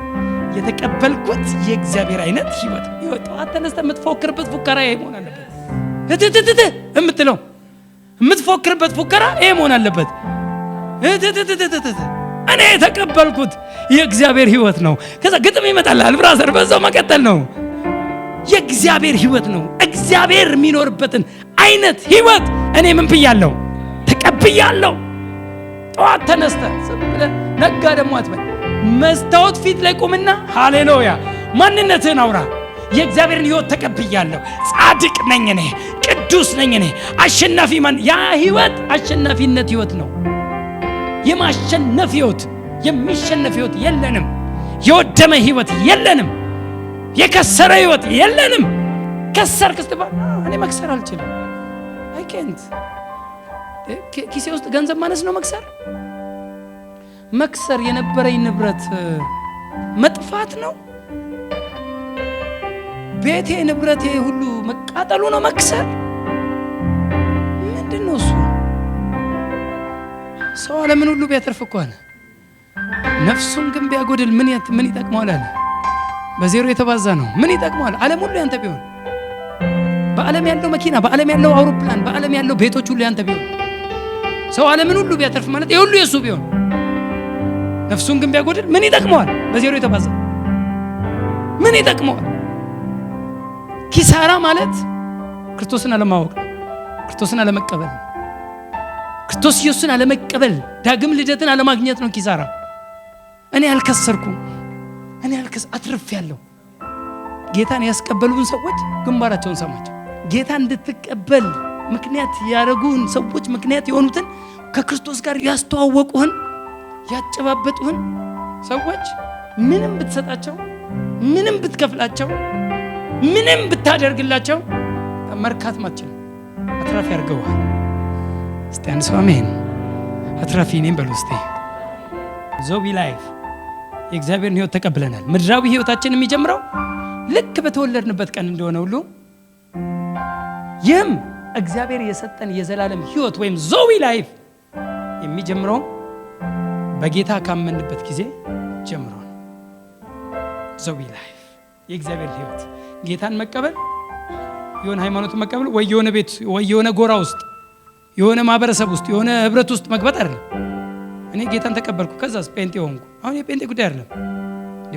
የተቀበልኩት የእግዚአብሔር አይነት ሕይወት። ጠዋት ተነስተህ የምትፎክርበት ፉከራ ይሄ መሆን አለበት። እትትት እምትለው የምትፎክርበት ፉከራ ይሄ መሆን አለበት። እትትት እኔ የተቀበልኩት የእግዚአብሔር ህይወት ነው። ከዛ ግጥም ይመጣልሃል ብራዘር፣ በዛው መቀጠል ነው። የእግዚአብሔር ህይወት ነው። እግዚአብሔር የሚኖርበትን አይነት ህይወት እኔ ምን ብያለሁ? ተቀብያለሁ። ጠዋት ተነስተህ ዝም ብለህ ነጋ ደግሞ አትበል። መስታወት ፊት ላይ ቁምና ሃሌሉያ ማንነትህን አውራ። የእግዚአብሔርን ህይወት ተቀብያለሁ። ጻድቅ ነኝ እኔ፣ ቅዱስ ነኝ እኔ፣ አሸናፊ ያ ህይወት አሸናፊነት ህይወት ነው። የማሸነፍ ህይወት፣ የሚሸነፍ ህይወት የለንም። የወደመ ህይወት የለንም። የከሰረ ህይወት የለንም። ከሰርክ ስትባል እኔ መክሰር አልችልም። አይ ካንት ኪሴ ውስጥ ገንዘብ ማነስ ነው መክሰር። መክሰር የነበረኝ ንብረት መጥፋት ነው። ቤቴ ንብረቴ ሁሉ መቃጠሉ ነው መክሰር። ምንድነው እሱ? ሰው ዓለምን ሁሉ ቢያተርፍ እኮ አለ ነፍሱን ግን ቢያጎድል ምን ይጠቅመዋል አለ። በዜሮ የተባዛ ነው። ምን ይጠቅመዋል? ዓለም ሁሉ ያንተ ቢሆን፣ በዓለም ያለው መኪና፣ በዓለም ያለው አውሮፕላን፣ በዓለም ያለው ቤቶች ሁሉ ያንተ ቢሆን፣ ሰው ዓለምን ሁሉ ቢያተርፍ ማለት ይሄ ሁሉ የሱ ቢሆን ነፍሱን ግን ቢያጎድል ምን ይጠቅመዋል? በዜሮ የተባዛ ምን ይጠቅመዋል? ኪሳራ ማለት ክርስቶስን አለማወቅ፣ ክርስቶስን አለመቀበል፣ ክርስቶስ ኢየሱስን አለመቀበል፣ ዳግም ልደትን አለማግኘት ነው ኪሳራ። እኔ አልከሰርኩም፣ እኔ አትርፌያለሁ። ጌታን ያስቀበሉን ሰዎች ግንባራቸውን ሰማቸው። ጌታ እንድትቀበል ምክንያት ያደረጉን ሰዎች፣ ምክንያት የሆኑትን ከክርስቶስ ጋር ያስተዋወቁህን ያጨባበጡህን ሰዎች ምንም ብትሰጣቸው፣ ምንም ብትከፍላቸው፣ ምንም ብታደርግላቸው መርካት ማትችል አትራፊ አድርገውሃል። እስቲ አንድ ሰው አሜን። አትራፊ ነኝ በሉ እስቲ። ዞቢ ላይፍ የእግዚአብሔርን ህይወት ተቀብለናል። ምድራዊ ህይወታችን የሚጀምረው ልክ በተወለድንበት ቀን እንደሆነ ሁሉ ይህም እግዚአብሔር የሰጠን የዘላለም ህይወት ወይም ዞቢ ላይፍ የሚጀምረው በጌታ ካመንበት ጊዜ ጀምሮ ነው። ዞቢ ላይፍ የእግዚአብሔር ህይወት ጌታን መቀበል፣ የሆነ ሃይማኖትን መቀበል፣ ወይ የሆነ ቤት ወይ የሆነ ጎራ ውስጥ የሆነ ማህበረሰብ ውስጥ የሆነ ህብረት ውስጥ መግባት አይደለም። እኔ ጌታን ተቀበልኩ ከዛስ ጴንጤ ሆንኩ። አሁን የጴንጤ ጉዳይ አይደለም።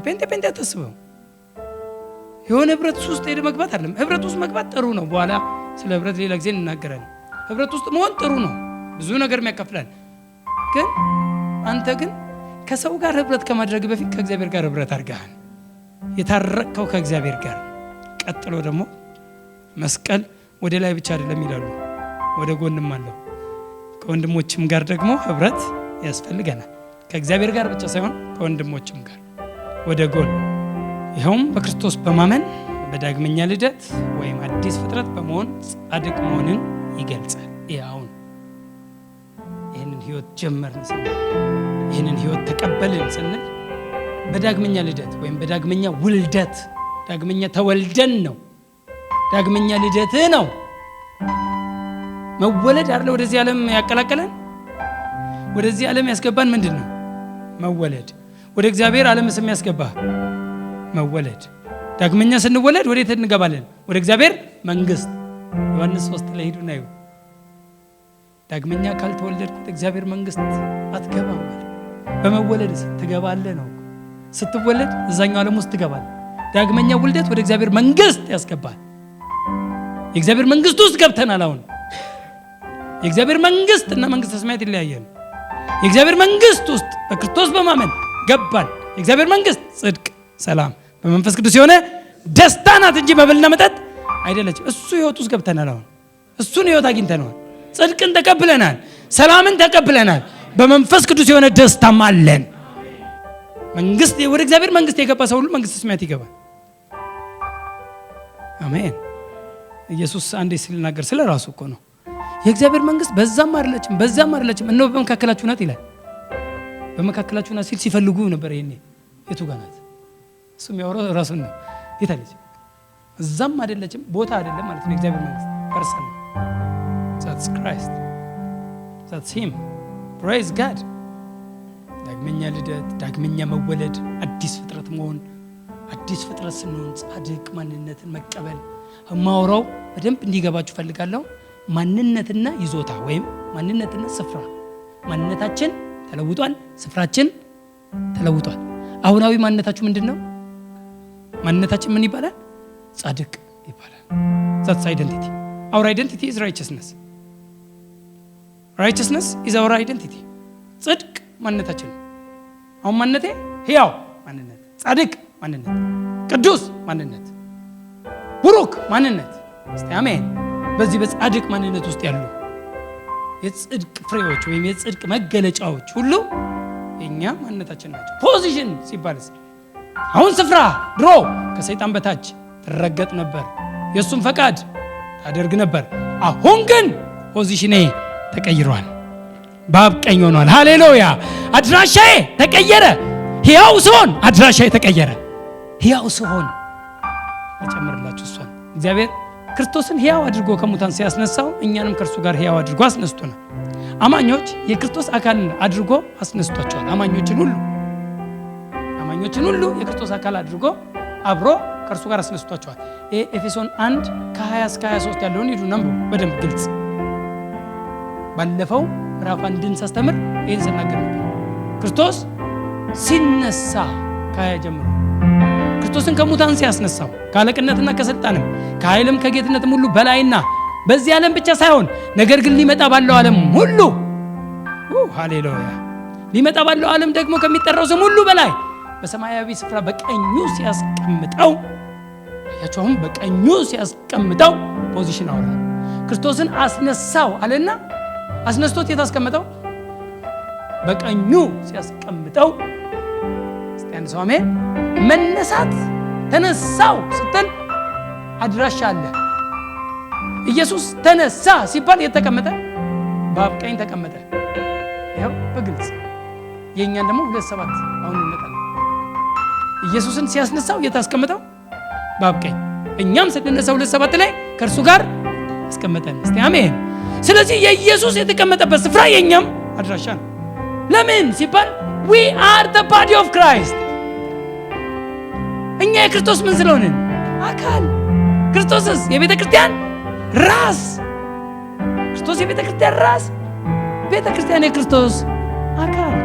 ጴንጤ አታስበው። የሆነ ህብረት ውስጥ ሄደ መግባት አይደለም። ህብረት ውስጥ መግባት ጥሩ ነው። በኋላ ስለ ህብረት ሌላ ጊዜ እንናገራለን። ህብረት ውስጥ መሆን ጥሩ ነው፣ ብዙ ነገር የሚያካፍላል። ግን አንተ ግን ከሰው ጋር ህብረት ከማድረግ በፊት ከእግዚአብሔር ጋር ህብረት አድርገሃል። የታረቅከው ከእግዚአብሔር ጋር። ቀጥሎ ደግሞ መስቀል ወደ ላይ ብቻ አይደለም ይላሉ፣ ወደ ጎንም አለው። ከወንድሞችም ጋር ደግሞ ህብረት ያስፈልገናል። ከእግዚአብሔር ጋር ብቻ ሳይሆን ከወንድሞችም ጋር ወደ ጎን። ይኸውም በክርስቶስ በማመን በዳግመኛ ልደት ወይም አዲስ ፍጥረት በመሆን ጻድቅ መሆንን ይገልጻል። አሁን ይህንን ህይወት ጀመርን ስንል፣ ይህንን ህይወት ተቀበልን ስንል በዳግመኛ ልደት ወይም በዳግመኛ ውልደት፣ ዳግመኛ ተወልደን ነው። ዳግመኛ ልደት ነው። መወለድ አይደለ ወደዚህ ዓለም ያቀላቀለን። ወደዚህ ዓለም ያስገባን ምንድን ነው? መወለድ። ወደ እግዚአብሔር ዓለም ስም ያስገባ መወለድ። ዳግመኛ ስንወለድ ወዴት እንገባለን? ወደ እግዚአብሔር መንግስት። ዮሐንስ 3 ላይ ሄዱና ይሁ ዳግመኛ ካልተወለድኩ ወደ እግዚአብሔር መንግስት አትገባም። በመወለድ ትገባለህ ነው። ስትወለድ እዛኛው ዓለም ውስጥ ትገባለህ። ዳግመኛ ውልደት ወደ እግዚአብሔር መንግስት ያስገባል። የእግዚአብሔር መንግስት ውስጥ ገብተናል። አሁን የእግዚአብሔር መንግስት እና መንግስተ ሰማያት ይለያያል። የእግዚአብሔር መንግስት ውስጥ በክርስቶስ በማመን ገባን። የእግዚአብሔር መንግስት ጽድቅ፣ ሰላም በመንፈስ ቅዱስ የሆነ ደስታ ናት እንጂ መብልና መጠጥ አይደለችም። እሱ ህይወት ውስጥ ገብተናል። አሁን እሱን ህይወት አግኝተናል። ጽድቅን ተቀብለናል። ሰላምን ተቀብለናል። በመንፈስ ቅዱስ የሆነ ደስታም አለን። መንግስት ወደ እግዚአብሔር መንግስት የገባ ሰው ሁሉ መንግስተ ሰማያት ይገባል። አሜን። ኢየሱስ አንዴ ሲናገር ስለ ራሱ እኮ ነው። የእግዚአብሔር መንግስት በዛም አይደለችም በዛም አይደለችም፣ እነሆ በመካከላችሁ ናት ይላል። በመካከላችሁ ናት ሲል ሲፈልጉ ነበር። ይሄኔ የቱ ጋር ናት? እሱም ያወራው ራሱን ነው። የት አለች? እዛም አይደለችም፣ ቦታ አይደለም ማለት ነው። የእግዚአብሔር መንግስት ፐርሰን ነው። that's Christ, that's him. praise God. ዳግመኛ ልደት፣ ዳግመኛ መወለድ፣ አዲስ ፍጥረት መሆን። አዲስ ፍጥረት ስንሆን ጻድቅ ማንነትን መቀበል፣ ማውራው በደንብ እንዲገባችሁ ፈልጋለሁ። ማንነትና ይዞታ ወይም ማንነትና ስፍራ። ማንነታችን ተለውጧል፣ ስፍራችን ተለውጧል። አሁናዊ ማንነታችሁ ምንድነው? ማንነታችን ምን ይባላል? ጻድቅ ይባላል። that's identity. Our identity is righteousness. Righteousness is our identity. ጽድቅ ማንነታችን ነው። አሁን ማንነቴ ሕያው ማንነት፣ ጻድቅ ማንነት፣ ቅዱስ ማንነት፣ ብሩክ ማንነት። እስቲ አሜን። በዚህ በጻድቅ ማንነት ውስጥ ያሉ የጽድቅ ፍሬዎች ወይም የጽድቅ መገለጫዎች ሁሉ የኛ ማንነታችን ናቸው። ፖዚሽን ሲባልስ አሁን ስፍራ ድሮ ከሰይጣን በታች ትረገጥ ነበር፣ የሱን ፈቃድ ታደርግ ነበር። አሁን ግን ፖዚሽኔ ተቀይሯል፣ በአብ ቀኝ ሆኗል። ሃሌሉያ! አድራሻዬ ተቀየረ። ሕያው ስሆን አድራሻዬ ተቀየረ። ሕያው ስሆን እጨምርላችሁ እሷን እግዚአብሔር ክርስቶስን ሕያው አድርጎ ከሙታን ሲያስነሳው እኛንም ከእርሱ ጋር ሕያው አድርጎ አስነስቶናል። አማኞች የክርስቶስ አካል አድርጎ አስነስቷቸዋል። አማኞችን ሁሉ የክርስቶስ አካል አድርጎ አብሮ ከእርሱ ጋር አስነስቷቸዋል። ኤፌሶን 1 ከ20 እስከ 23 ያለውን ሂዱ ነምሩ በደንብ ግልጽ። ባለፈው ምዕራፍ 1ን ሳስተምር ይህን ስናገር ነበር። ክርስቶስ ሲነሳ ከ20 ጀምሮ ክርስቶስን ከሙታን ሲያስነሳው ከአለቅነትና ከስልጣንም ከኃይልም ከጌትነትም ሁሉ በላይና በዚህ ዓለም ብቻ ሳይሆን ነገር ግን ሊመጣ ባለው ዓለም ሁሉ ሃሌሉያ ሊመጣ ባለው ዓለም ደግሞ ከሚጠራው ስም ሁሉ በላይ በሰማያዊ ስፍራ በቀኙ ሲያስቀምጠው ያቸውም በቀኙ ሲያስቀምጠው ፖዚሽን አወራ። ክርስቶስን አስነሳው አለና አስነስቶት የታስቀምጠው በቀኙ ሲያስቀምጠው። እስቲ አንድ ሰው አሜን። መነሳት ተነሳው ስትል አድራሻ አለ። ኢየሱስ ተነሳ ሲባል የተቀመጠ በአብ ቀኝ ተቀመጠ። ይሄው በግልጽ የኛን ደግሞ 2:7 አሁን እንመጣለን። ኢየሱስን ሲያስነሳው የታስቀመጠው በአብ ቀኝ፣ እኛም ስንነሳው 2:7 ላይ ከእርሱ ጋር አስቀመጠን። እስቲ አሜን። ስለዚህ የኢየሱስ የተቀመጠበት ስፍራ የኛም አድራሻ ነው። ለምን ሲባል we are the body of Christ። እኛ የክርስቶስ ምን ስለሆንን? አካል። ክርስቶስስ የቤተ ክርስቲያን ራስ። ክርስቶስ የቤተ ክርስቲያን ራስ፣ ቤተ ክርስቲያን የክርስቶስ አካል።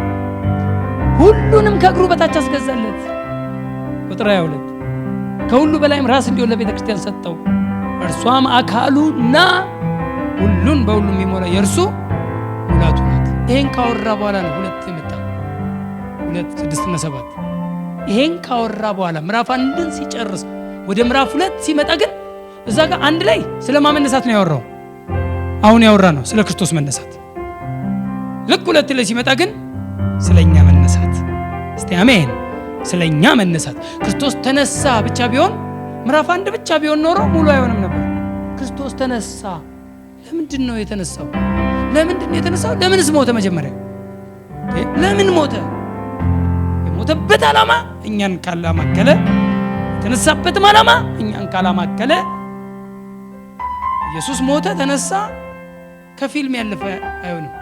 ሁሉንም ከእግሩ በታች አስገዛለት። ቁጥር 22 ከሁሉ በላይም ራስ እንዲሆን ለቤተ ክርስቲያን ሰጠው፣ እርሷም አካሉና ሁሉን በሁሉ የሚሞላ የእርሱ ሙላቱ ናት። ይሄን ካወራ በኋላ ነው 2 የመጣው 2:6 እና 7። ይሄን ካወራ በኋላ ምዕራፍ 1ን ሲጨርስ ወደ ምዕራፍ 2 ሲመጣ ግን እዛ ጋር አንድ ላይ ስለማመነሳት ነው ያወራው። አሁን ያወራ ነው ስለ ክርስቶስ መነሳት። ልክ 2 ላይ ሲመጣ ግን ስለኛ መነሳት። እስቲ አሜን። ስለኛ መነሳት። ክርስቶስ ተነሳ ብቻ ቢሆን ምዕራፍ 1 ብቻ ቢሆን ኖሮ ሙሉ አይሆንም ነበር። ክርስቶስ ተነሳ። ለምንድን ነው የተነሳው? ለምንድን ነው የተነሳው? ለምንስ ሞተ? መጀመሪያ ለምን ሞተ? የሞተበት ዓላማ እኛን ካላማከለ፣ የተነሳበትም ዓላማ እኛን ካላማከለ ኢየሱስ ሞተ ተነሳ ከፊልም ያለፈ አይሆንም።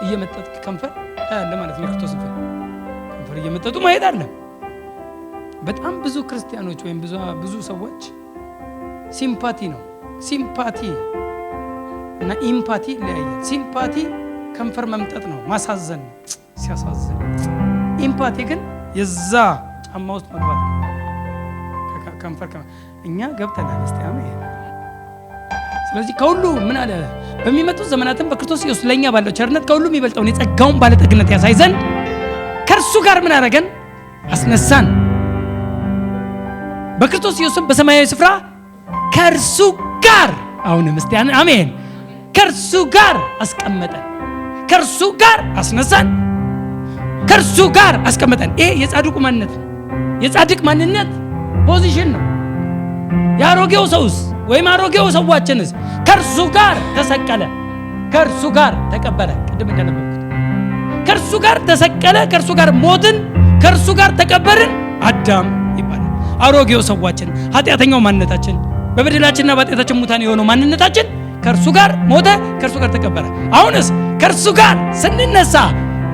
እየመጠጥ ከንፈር ያለ ማለት ነው። ክርስቶስ ከንፈር እየመጠጡ ማየት አለ። በጣም ብዙ ክርስቲያኖች ወይም ብዙ ሰዎች ሲምፓቲ ነው። ሲምፓቲ እና ኢምፓቲ ይለያያል። ሲምፓቲ ከንፈር መምጠጥ ነው፣ ማሳዘን ነው፣ ሲያሳዝን። ኢምፓቲ ግን የዛ ጫማ ውስጥ መግባት ነው። ከንፈር እኛ ገብተናል። እስቲ አሜን። ስለዚህ ከሁሉ ምን አለ? በሚመጡት ዘመናትም በክርስቶስ ኢየሱስ ለኛ ባለው ቸርነት ከሁሉ የሚበልጠውን የጸጋውን ባለጠግነት ያሳይ ዘንድ ከእርሱ ጋር ምን አደረገን? አስነሳን። በክርስቶስ ኢየሱስ በሰማያዊ ስፍራ ከእርሱ ጋር፣ አሁንም እስቲ አሜን፣ ከእርሱ ጋር አስቀመጠን፣ ከእርሱ ጋር አስነሳን፣ ከእርሱ ጋር አስቀመጠን። ይሄ የጻድቁ ማንነት ነው። የጻድቅ ማንነት ፖዚሽን ነው። የአሮጌው ሰውስ ወይም አሮጌው ሰዋችንስ ከእርሱ ጋር ተሰቀለ፣ ከእርሱ ጋር ተቀበለ። ቅድም እንደነበርኩት ከእርሱ ጋር ተሰቀለ፣ ከእርሱ ጋር ሞትን፣ ከእርሱ ጋር ተቀበርን። አዳም ይባላል። አሮጌው ሰዋችን፣ ኃጢአተኛው ማንነታችን፣ በበደላችንና በኃጢአታችን ሙታን የሆነው ማንነታችን ከእርሱ ጋር ሞተ፣ ከእርሱ ጋር ተቀበረ። አሁንስ ከእርሱ ጋር ስንነሳ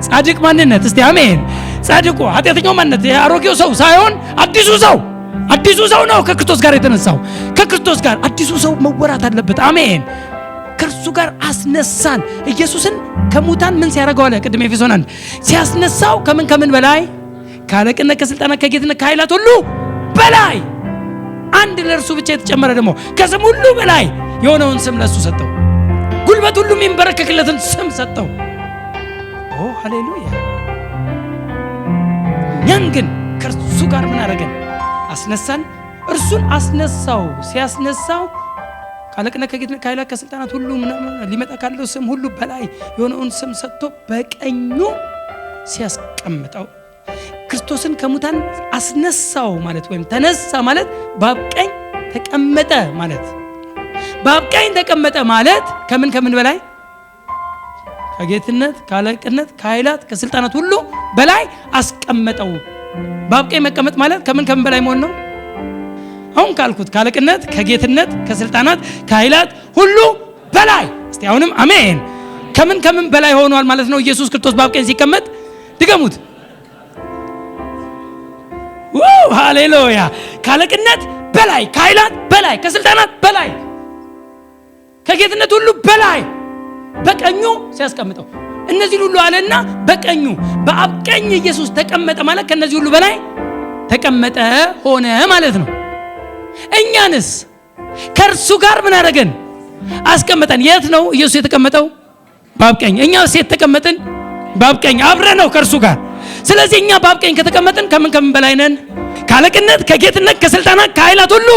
ጻድቅ ማንነት፣ እስቲ አሜን። ጻድቁ ኃጢአተኛው ማንነት የአሮጌው ሰው ሳይሆን አዲሱ ሰው፣ አዲሱ ሰው ነው ከክርስቶስ ጋር የተነሳው። ከክርስቶስ ጋር አዲሱ ሰው መወራት አለበት። አሜን። ከእርሱ ጋር አስነሳን። ኢየሱስን ከሙታን ምን ሲያደርገው አለ? ቅድም ኤፌሶን 1 ሲያስነሳው ከምን በላይ? ከአለቅነት፣ ከስልጣናት፣ ከጌትነት፣ ከኃይላት ሁሉ በላይ አንድ ለእርሱ ብቻ የተጨመረ ደግሞ ከስም ሁሉ በላይ የሆነውን ስም ለእሱ ሰጠው። ጉልበት ሁሉ የሚንበረከክለትን ስም ሰጠው። ኦ ሃሌሉያ። እኛን ግን ከእርሱ ጋር ምን አደረገን? አስነሳን። እርሱን አስነሳው። ሲያስነሳው ከአለቅነት፣ ከጌትነት፣ ከኃይላት፣ ከስልጣናት ሁሉ ሊመጣ ካለው ስም ሁሉ በላይ የሆነውን ስም ሰጥቶ በቀኙ ሲያስቀምጠው ክርስቶስን ከሙታን አስነሳው ማለት ወይም ተነሳ ማለት በአብ ቀኝ ተቀመጠ ማለት። በአብ ቀኝ ተቀመጠ ማለት ከምን በላይ? ከጌትነት፣ ከአለቅነት፣ ከኃይላት፣ ከስልጣናት ሁሉ በላይ አስቀመጠው። በአብ ቀኝ መቀመጥ ማለት ከምን በላይ መሆን ነው? አሁን ካልኩት ከአለቅነት፣ ከጌትነት፣ ከስልጣናት፣ ከኃይላት ሁሉ በላይ። እስቲ አሁንም አሜን። ከምን በላይ ሆኗል ማለት ነው ኢየሱስ ክርስቶስ በአብ ቀኝ ሲቀመጥ? ድገሙት። ሃሌሉያ። ከአለቅነት በላይ፣ ከኃይላት በላይ፣ ከስልጣናት በላይ፣ ከጌትነት ሁሉ በላይ በቀኙ ሲያስቀምጠው እነዚህ ሁሉ አለና በቀኙ በአብ ቀኝ ኢየሱስ ተቀመጠ ማለት ከነዚህ ሁሉ በላይ ተቀመጠ ሆነ ማለት ነው። እኛንስ ከእርሱ ጋር ምን አደረገን? አስቀመጠን። የት ነው ኢየሱስ የተቀመጠው? በአብ ቀኝ። እኛስ የት ተቀመጥን? በአብ ቀኝ። አብረን ነው ከእርሱ ጋር። ስለዚህ እኛ በአብ ቀኝ ከተቀመጥን ከምን በላይ ነን? ከአለቅነት፣ ከጌትነት፣ ከስልጣናት፣ ከኃይላት ሁሉ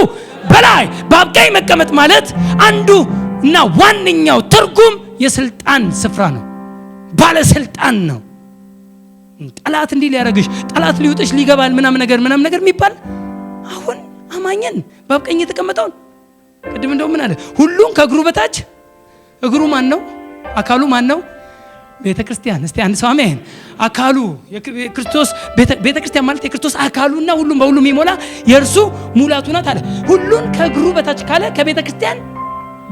በላይ። በአብ ቀኝ መቀመጥ ማለት አንዱ እና ዋነኛው ትርጉም የስልጣን ስፍራ ነው። ባለስልጣን ነው። ጠላት እንዲህ ሊያረግሽ፣ ጠላት ሊውጥሽ፣ ሊገባል ምናምን ነገር የሚባል አሁን አማኝን በአብ ቀኝ የተቀመጠውን ቅድም እንደው ምን አለ? ሁሉን ከእግሩ በታች። እግሩ ማን ነው? አካሉ ማን ነው? ቤተ ክርስቲያን። እስቲ አንድ ሰው አሜን። አካሉ የክርስቶስ ቤተ ክርስቲያን ማለት የክርስቶስ አካሉና ሁሉም በሁሉም የሚሞላ የእርሱ ሙላቱ ናት አለ። ሁሉን ከእግሩ በታች ካለ ከቤተ ክርስቲያን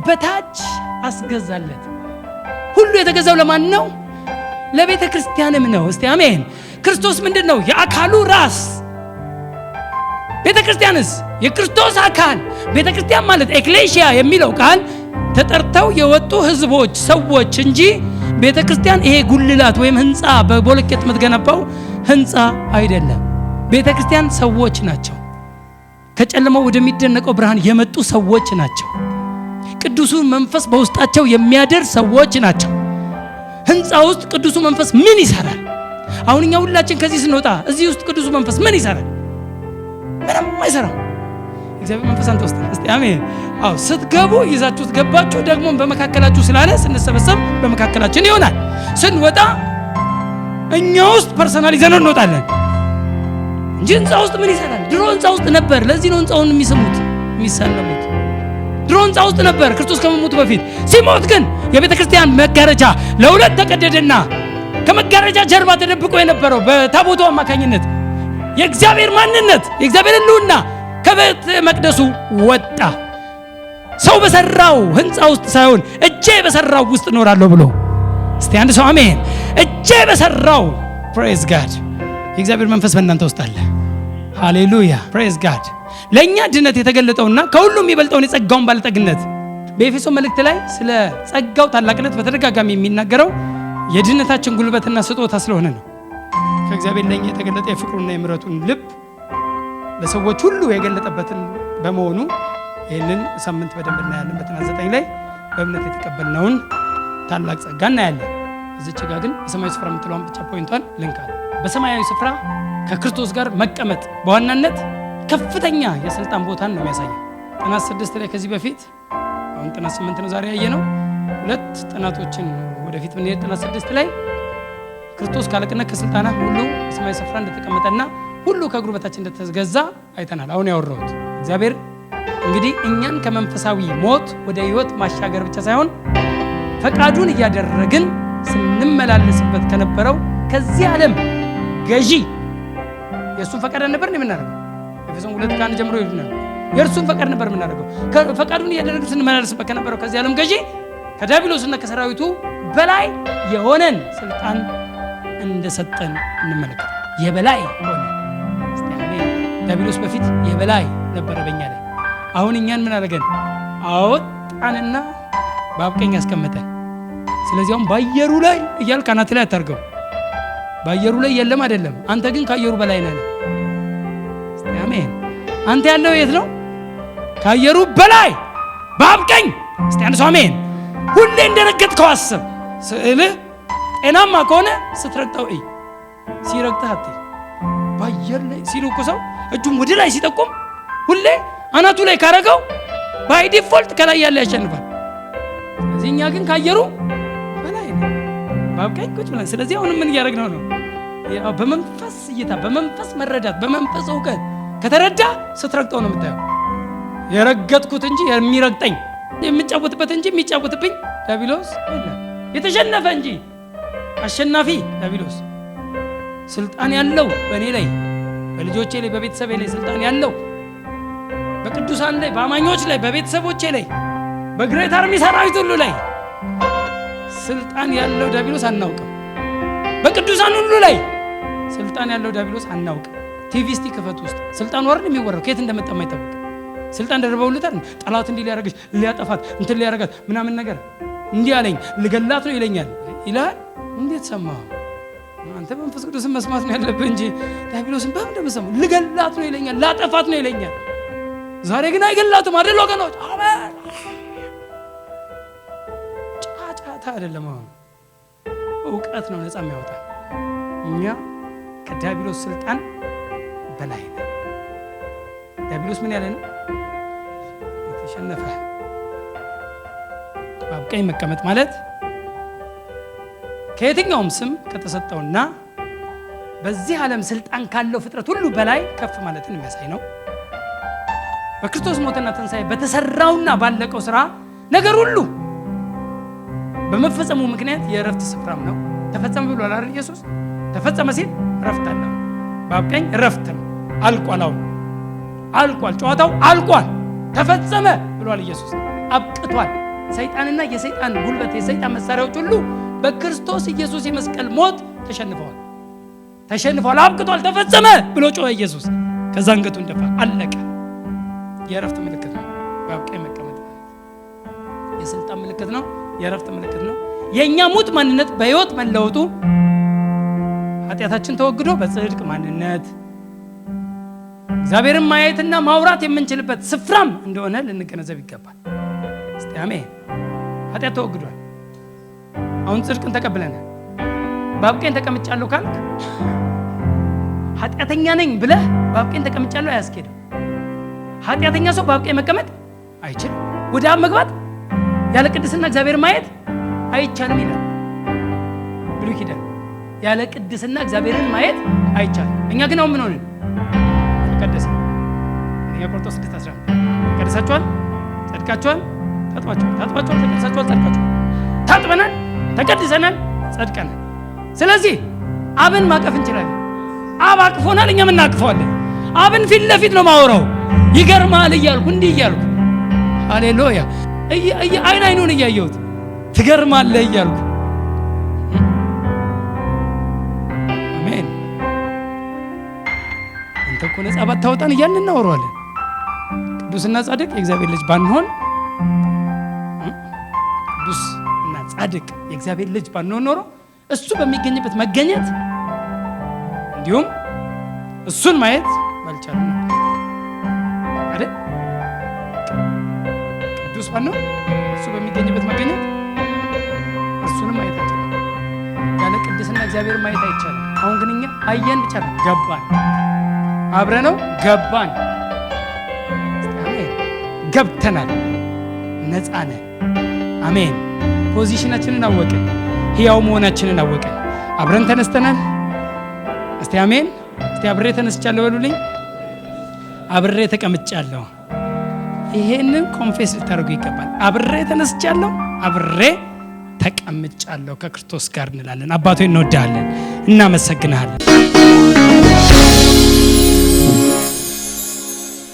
በታች አስገዛለት። ሁሉ የተገዛው ለማን ነው? ለቤተ ክርስቲያንም ነው። እስቲ አሜን። ክርስቶስ ምንድን ነው? የአካሉ ራስ። ቤተ ክርስቲያንስ የክርስቶስ አካል። ቤተ ክርስቲያን ማለት ኤክሌሲያ የሚለው ቃል ተጠርተው የወጡ ህዝቦች፣ ሰዎች እንጂ ቤተ ክርስቲያን ይሄ ጉልላት ወይም ህንፃ በቦለቄት የምትገነባው ህንፃ አይደለም። ቤተ ክርስቲያን ሰዎች ናቸው። ከጨለማው ወደሚደነቀው ብርሃን የመጡ ሰዎች ናቸው። ቅዱሱ መንፈስ በውስጣቸው የሚያድር ሰዎች ናቸው። ህንፃ ውስጥ ቅዱሱ መንፈስ ምን ይሰራል? አሁን እኛ ሁላችን ከዚህ ስንወጣ እዚህ ውስጥ ቅዱሱ መንፈስ ምን ይሰራል? ምንም አይሰራም። እግዚአብሔር መንፈስ አንተ ውስጥ። እስቲ አሜን። አዎ ስትገቡ ይዛችሁት ገባችሁ። ደግሞ በመካከላችሁ ስላለ ስንሰበሰብ በመካከላችን ይሆናል። ስንወጣ እኛ ውስጥ ፐርሰናል ይዘን እንወጣለን እንጂ ህንፃ ውስጥ ምን ይሰራል? ድሮ ህንፃ ውስጥ ነበር። ለዚህ ነው ህንፃውን የሚስሙት የሚሳለሙት። ድሮ ህንፃ ውስጥ ነበር ክርስቶስ ከመሞቱ በፊት። ሲሞት ግን የቤተ ክርስቲያን መጋረጃ ለሁለት ተቀደደና ከመጋረጃ ጀርባ ተደብቆ የነበረው በታቦቱ አማካኝነት የእግዚአብሔር ማንነት የእግዚአብሔር ሕልውና ከቤተ መቅደሱ ወጣ። ሰው በሰራው ህንፃ ውስጥ ሳይሆን እጄ በሰራው ውስጥ እኖራለሁ ብሎ። እስቲ አንድ ሰው አሜን። እጄ በሰራው ፕሬዝ ጋድ። የእግዚአብሔር መንፈስ በእናንተ ውስጥ አለ። ሃሌሉያ ፕሬዝ ጋድ። ለእኛ ድነት የተገለጠውና ከሁሉም የሚበልጠውን የጸጋውን ባለጠግነት በኤፌሶን መልእክት ላይ ስለ ጸጋው ታላቅነት በተደጋጋሚ የሚናገረው የድነታችን ጉልበትና ስጦታ ስለሆነ ነው። ከእግዚአብሔር ለእኛ የተገለጠ የፍቅሩና የምሕረቱን ልብ ለሰዎች ሁሉ የገለጠበትን በመሆኑ ይህንን ሳምንት በደንብ እናያለን። በጥናት 9 ላይ በእምነት የተቀበልነውን ታላቅ ጸጋ እናያለን። እዚች ጋር ግን በሰማያዊ ስፍራ የምትለውን ብቻ ፖይንቷን ልንካል። በሰማያዊ ስፍራ ከክርስቶስ ጋር መቀመጥ በዋናነት ከፍተኛ የስልጣን ቦታን ነው የሚያሳየው። ጥናት 6 ላይ ከዚህ በፊት አሁን ጥናት 8 ነው ዛሬ ያየነው። ሁለት ጥናቶችን ወደፊት ምን ጥናት 6 ላይ ክርስቶስ ካለቅነት ከስልጣናት ሁሉ በሰማያዊ ስፍራ እንደተቀመጠና ሁሉ ከእግሩ በታች እንደተገዛ አይተናል። አሁን ያወራሁት እግዚአብሔር እንግዲህ እኛን ከመንፈሳዊ ሞት ወደ ህይወት ማሻገር ብቻ ሳይሆን ፈቃዱን እያደረግን ስንመላለስበት ከነበረው ከዚህ ዓለም ገዢ የእሱን ፈቃድ ነበር የምናደርገው። ኤፌሶን 2:1 ጀምሮ ይሉናል። የእርሱን ፈቃድ ነበር የምናደርገው። ፈቃዱን እያደረግን ስንመላለስበት ከነበረው ከዚህ ዓለም ገዢ ከዲያብሎስና ከሰራዊቱ በላይ የሆነን ስልጣን እንደሰጠን እንመለከት። የበላይ ሆነ። ዲያብሎስ በፊት የበላይ ነበረ በእኛ ላይ። አሁን እኛን ምን አደረገን? አወጣንና በአብ ቀኝ አስቀመጠን። ስለዚህ አሁን በአየሩ ላይ እያልክ አናት ላይ አታርገው። በአየሩ ላይ የለም አይደለም፣ አንተ ግን ከአየሩ በላይ ነህ። አሜን። አንተ ያለው የት ነው? ከአየሩ በላይ በአብ ቀኝ። እስቲ አንድ ሰው አሜን። ሁሌ እንደረገጥከው አስብ። ስዕልህ ጤናማ ከሆነ ስትረግጠው እይ፣ ሲረግጥህ አትይ። በአየር ላይ ሲሉ እኮ ሰው እጁን ወደ ላይ ሲጠቁም ሁሌ አናቱ ላይ ካረገው ባይ ዲፎልት ከላይ ያለ ያሸንፋል። ስለዚህ እኛ ግን ካየሩ በላይ ነው በአብ ቀኝ ቁጭ ብለን። ስለዚህ አሁን ምን እያደረግነው ነው? በመንፈስ እይታ፣ በመንፈስ መረዳት፣ በመንፈስ እውቀት ከተረዳ ስትረግጠው ነው የምታየው። የረገጥኩት እንጂ የሚረግጠኝ የምጫወትበት እንጂ የሚጫወትብኝ ዲያብሎስ የለም። የተሸነፈ እንጂ አሸናፊ ዲያብሎስ ስልጣን ያለው በእኔ ላይ፣ በልጆቼ ላይ፣ በቤተሰቤ ላይ ስልጣን ያለው፣ በቅዱሳን ላይ፣ በአማኞች ላይ፣ በቤተሰቦቼ ላይ፣ በግሬት አርሚ ሰራዊት ሁሉ ላይ ስልጣን ያለው ዲያብሎስ አናውቅም። በቅዱሳን ሁሉ ላይ ስልጣን ያለው ዲያብሎስ አናውቅም። ቲቪ እስቲ ክፈት ውስጥ ስልጣን ወርድ የሚወራው ከየት እንደመጣ የማይታወቅ ስልጣን ደርበውልታል። ጠላት እንዲህ ሊያረግሽ፣ ሊያጠፋት፣ እንትን ሊያረጋት ምናምን ነገር እንዲህ አለኝ፣ ልገላት ነው ይለኛል ይላል። እንዴት ሰማህ? አንተ መንፈስ ቅዱስን መስማት ነው ያለብህ እንጂ ዲያብሎስን በምን እንደምሰማው። ልገላት ነው ይለኛል፣ ላጠፋት ነው ይለኛል። ዛሬ ግን አይገላትም አይደል ወገኖች? አሜን። ጫጫታ አይደለም፣ እውቀት ነው ነፃ የሚያወጣ። እኛ ከዲያብሎስ ስልጣን በላይ ነው። ዲያብሎስ ምን ያለ ነው? የተሸነፈ። በአብ ቀኝ መቀመጥ ማለት ከየትኛውም ስም ከተሰጠውና በዚህ ዓለም ስልጣን ካለው ፍጥረት ሁሉ በላይ ከፍ ማለትን የሚያሳይ ነው። በክርስቶስ ሞትና ትንሣኤ በተሰራውና ባለቀው ስራ ነገር ሁሉ በመፈጸሙ ምክንያት የእረፍት ስፍራም ነው። ተፈጸመ ብሏል አይደል ኢየሱስ? ተፈጸመ ሲል እረፍት አለ። በአብ ቀኝ እረፍት ነው። አልቋል። አሁን አልቋል። ጨዋታው አልቋል። ተፈጸመ ብሏል ኢየሱስ። አብቅቷል። ሰይጣንና የሰይጣን ጉልበት፣ የሰይጣን መሳሪያዎች ሁሉ በክርስቶስ ኢየሱስ የመስቀል ሞት ተሸንፈዋል። ተሸንፈዋል። አብቅቷል። ተፈጸመ ብሎ ጮኸ ኢየሱስ። ከዛ አንገቱን ደፋ። አለቀ። የእረፍት ምልክት ነው። በአብ ቀኝ መቀመጥ የስልጣን ምልክት ነው። የእረፍት ምልክት ነው። የእኛ ሙት ማንነት በሕይወት መለወጡ ኃጢአታችን ተወግዶ በጽድቅ ማንነት እግዚአብሔርን ማየትና ማውራት የምንችልበት ስፍራም እንደሆነ ልንገነዘብ ይገባል። እስቲ አሜን። ኃጢአት ተወግዷል። አሁን ጽድቅን ተቀብለናል። በአብ ቀኝ ተቀምጫለሁ ካልክ ኃጢአተኛ ነኝ ብለህ በአብ ቀኝ ተቀምጫለሁ አያስኬድም። ኃጢአተኛ ሰው በአብ ቀኝ መቀመጥ አይችልም። ወደ አብ መግባት ያለ ቅድስና እግዚአብሔር ማየት አይቻልም ይላል ብሉይ ኪዳን። ያለ ቅድስና እግዚአብሔርን ማየት አይቻልም። እኛ ግን አሁን ምን ሆነን ተቀደሰ? እኛ ቆሮንቶስ 6:11 ተቀደሳችኋል፣ ጸድቃችኋል፣ ታጥባችኋል፣ ተቀደሳችኋል፣ ጸድቃችኋል። ታጥበናል፣ ተቀድሰናል፣ ጸድቀናል። ስለዚህ አብን ማቀፍ እንችላለን። አብ አቅፎናል፣ እኛም እናቅፈዋለን። አብን ፊት ለፊት ነው ማወራው። ይገርማል እያልኩ እንዲህ እያልኩ ሃሌሉያ አይን አይኑን እያየሁት ትገርማለህ እያልኩ አሜን። አንተ እኮ ነፃ ባታወጣን እያልን እናወራዋለን። ቅዱስና ጻድቅ የእግዚአብሔር ልጅ ባንሆን ቅዱስና ጻድቅ የእግዚአብሔር ልጅ ባንሆን ኖሮ እሱ በሚገኝበት መገኘት እንዲሁም እሱን ማየት ባልቻልን ነበር አይደል? ቅዱስ ባንሆን እሱ በሚገኝበት መገኘት እሱንም ማየት አይቻልም። ያለ ቅድስና እግዚአብሔር ማየት አይቻልም። አሁን ግን እኛ አየን ብቻ ነው፣ ገባን፣ አብረነው ገባን፣ ገብተናል፣ ነፃ ነን። አሜን። ፖዚሽናችንን አወቅን፣ ሕያው መሆናችንን አወቅን። አብረን ተነስተናል። እስቲ አሜን። እስቲ አብሬ ተነስቻለሁ በሉልኝ። አብሬ ተቀምጫለሁ። ይሄንን ኮንፌስ ልታደርጉ ይገባል። አብሬ ተነስቻለሁ፣ አብሬ ተቀምጫለሁ ከክርስቶስ ጋር እንላለን። አባቶ እንወዳለን፣ እናመሰግናለን።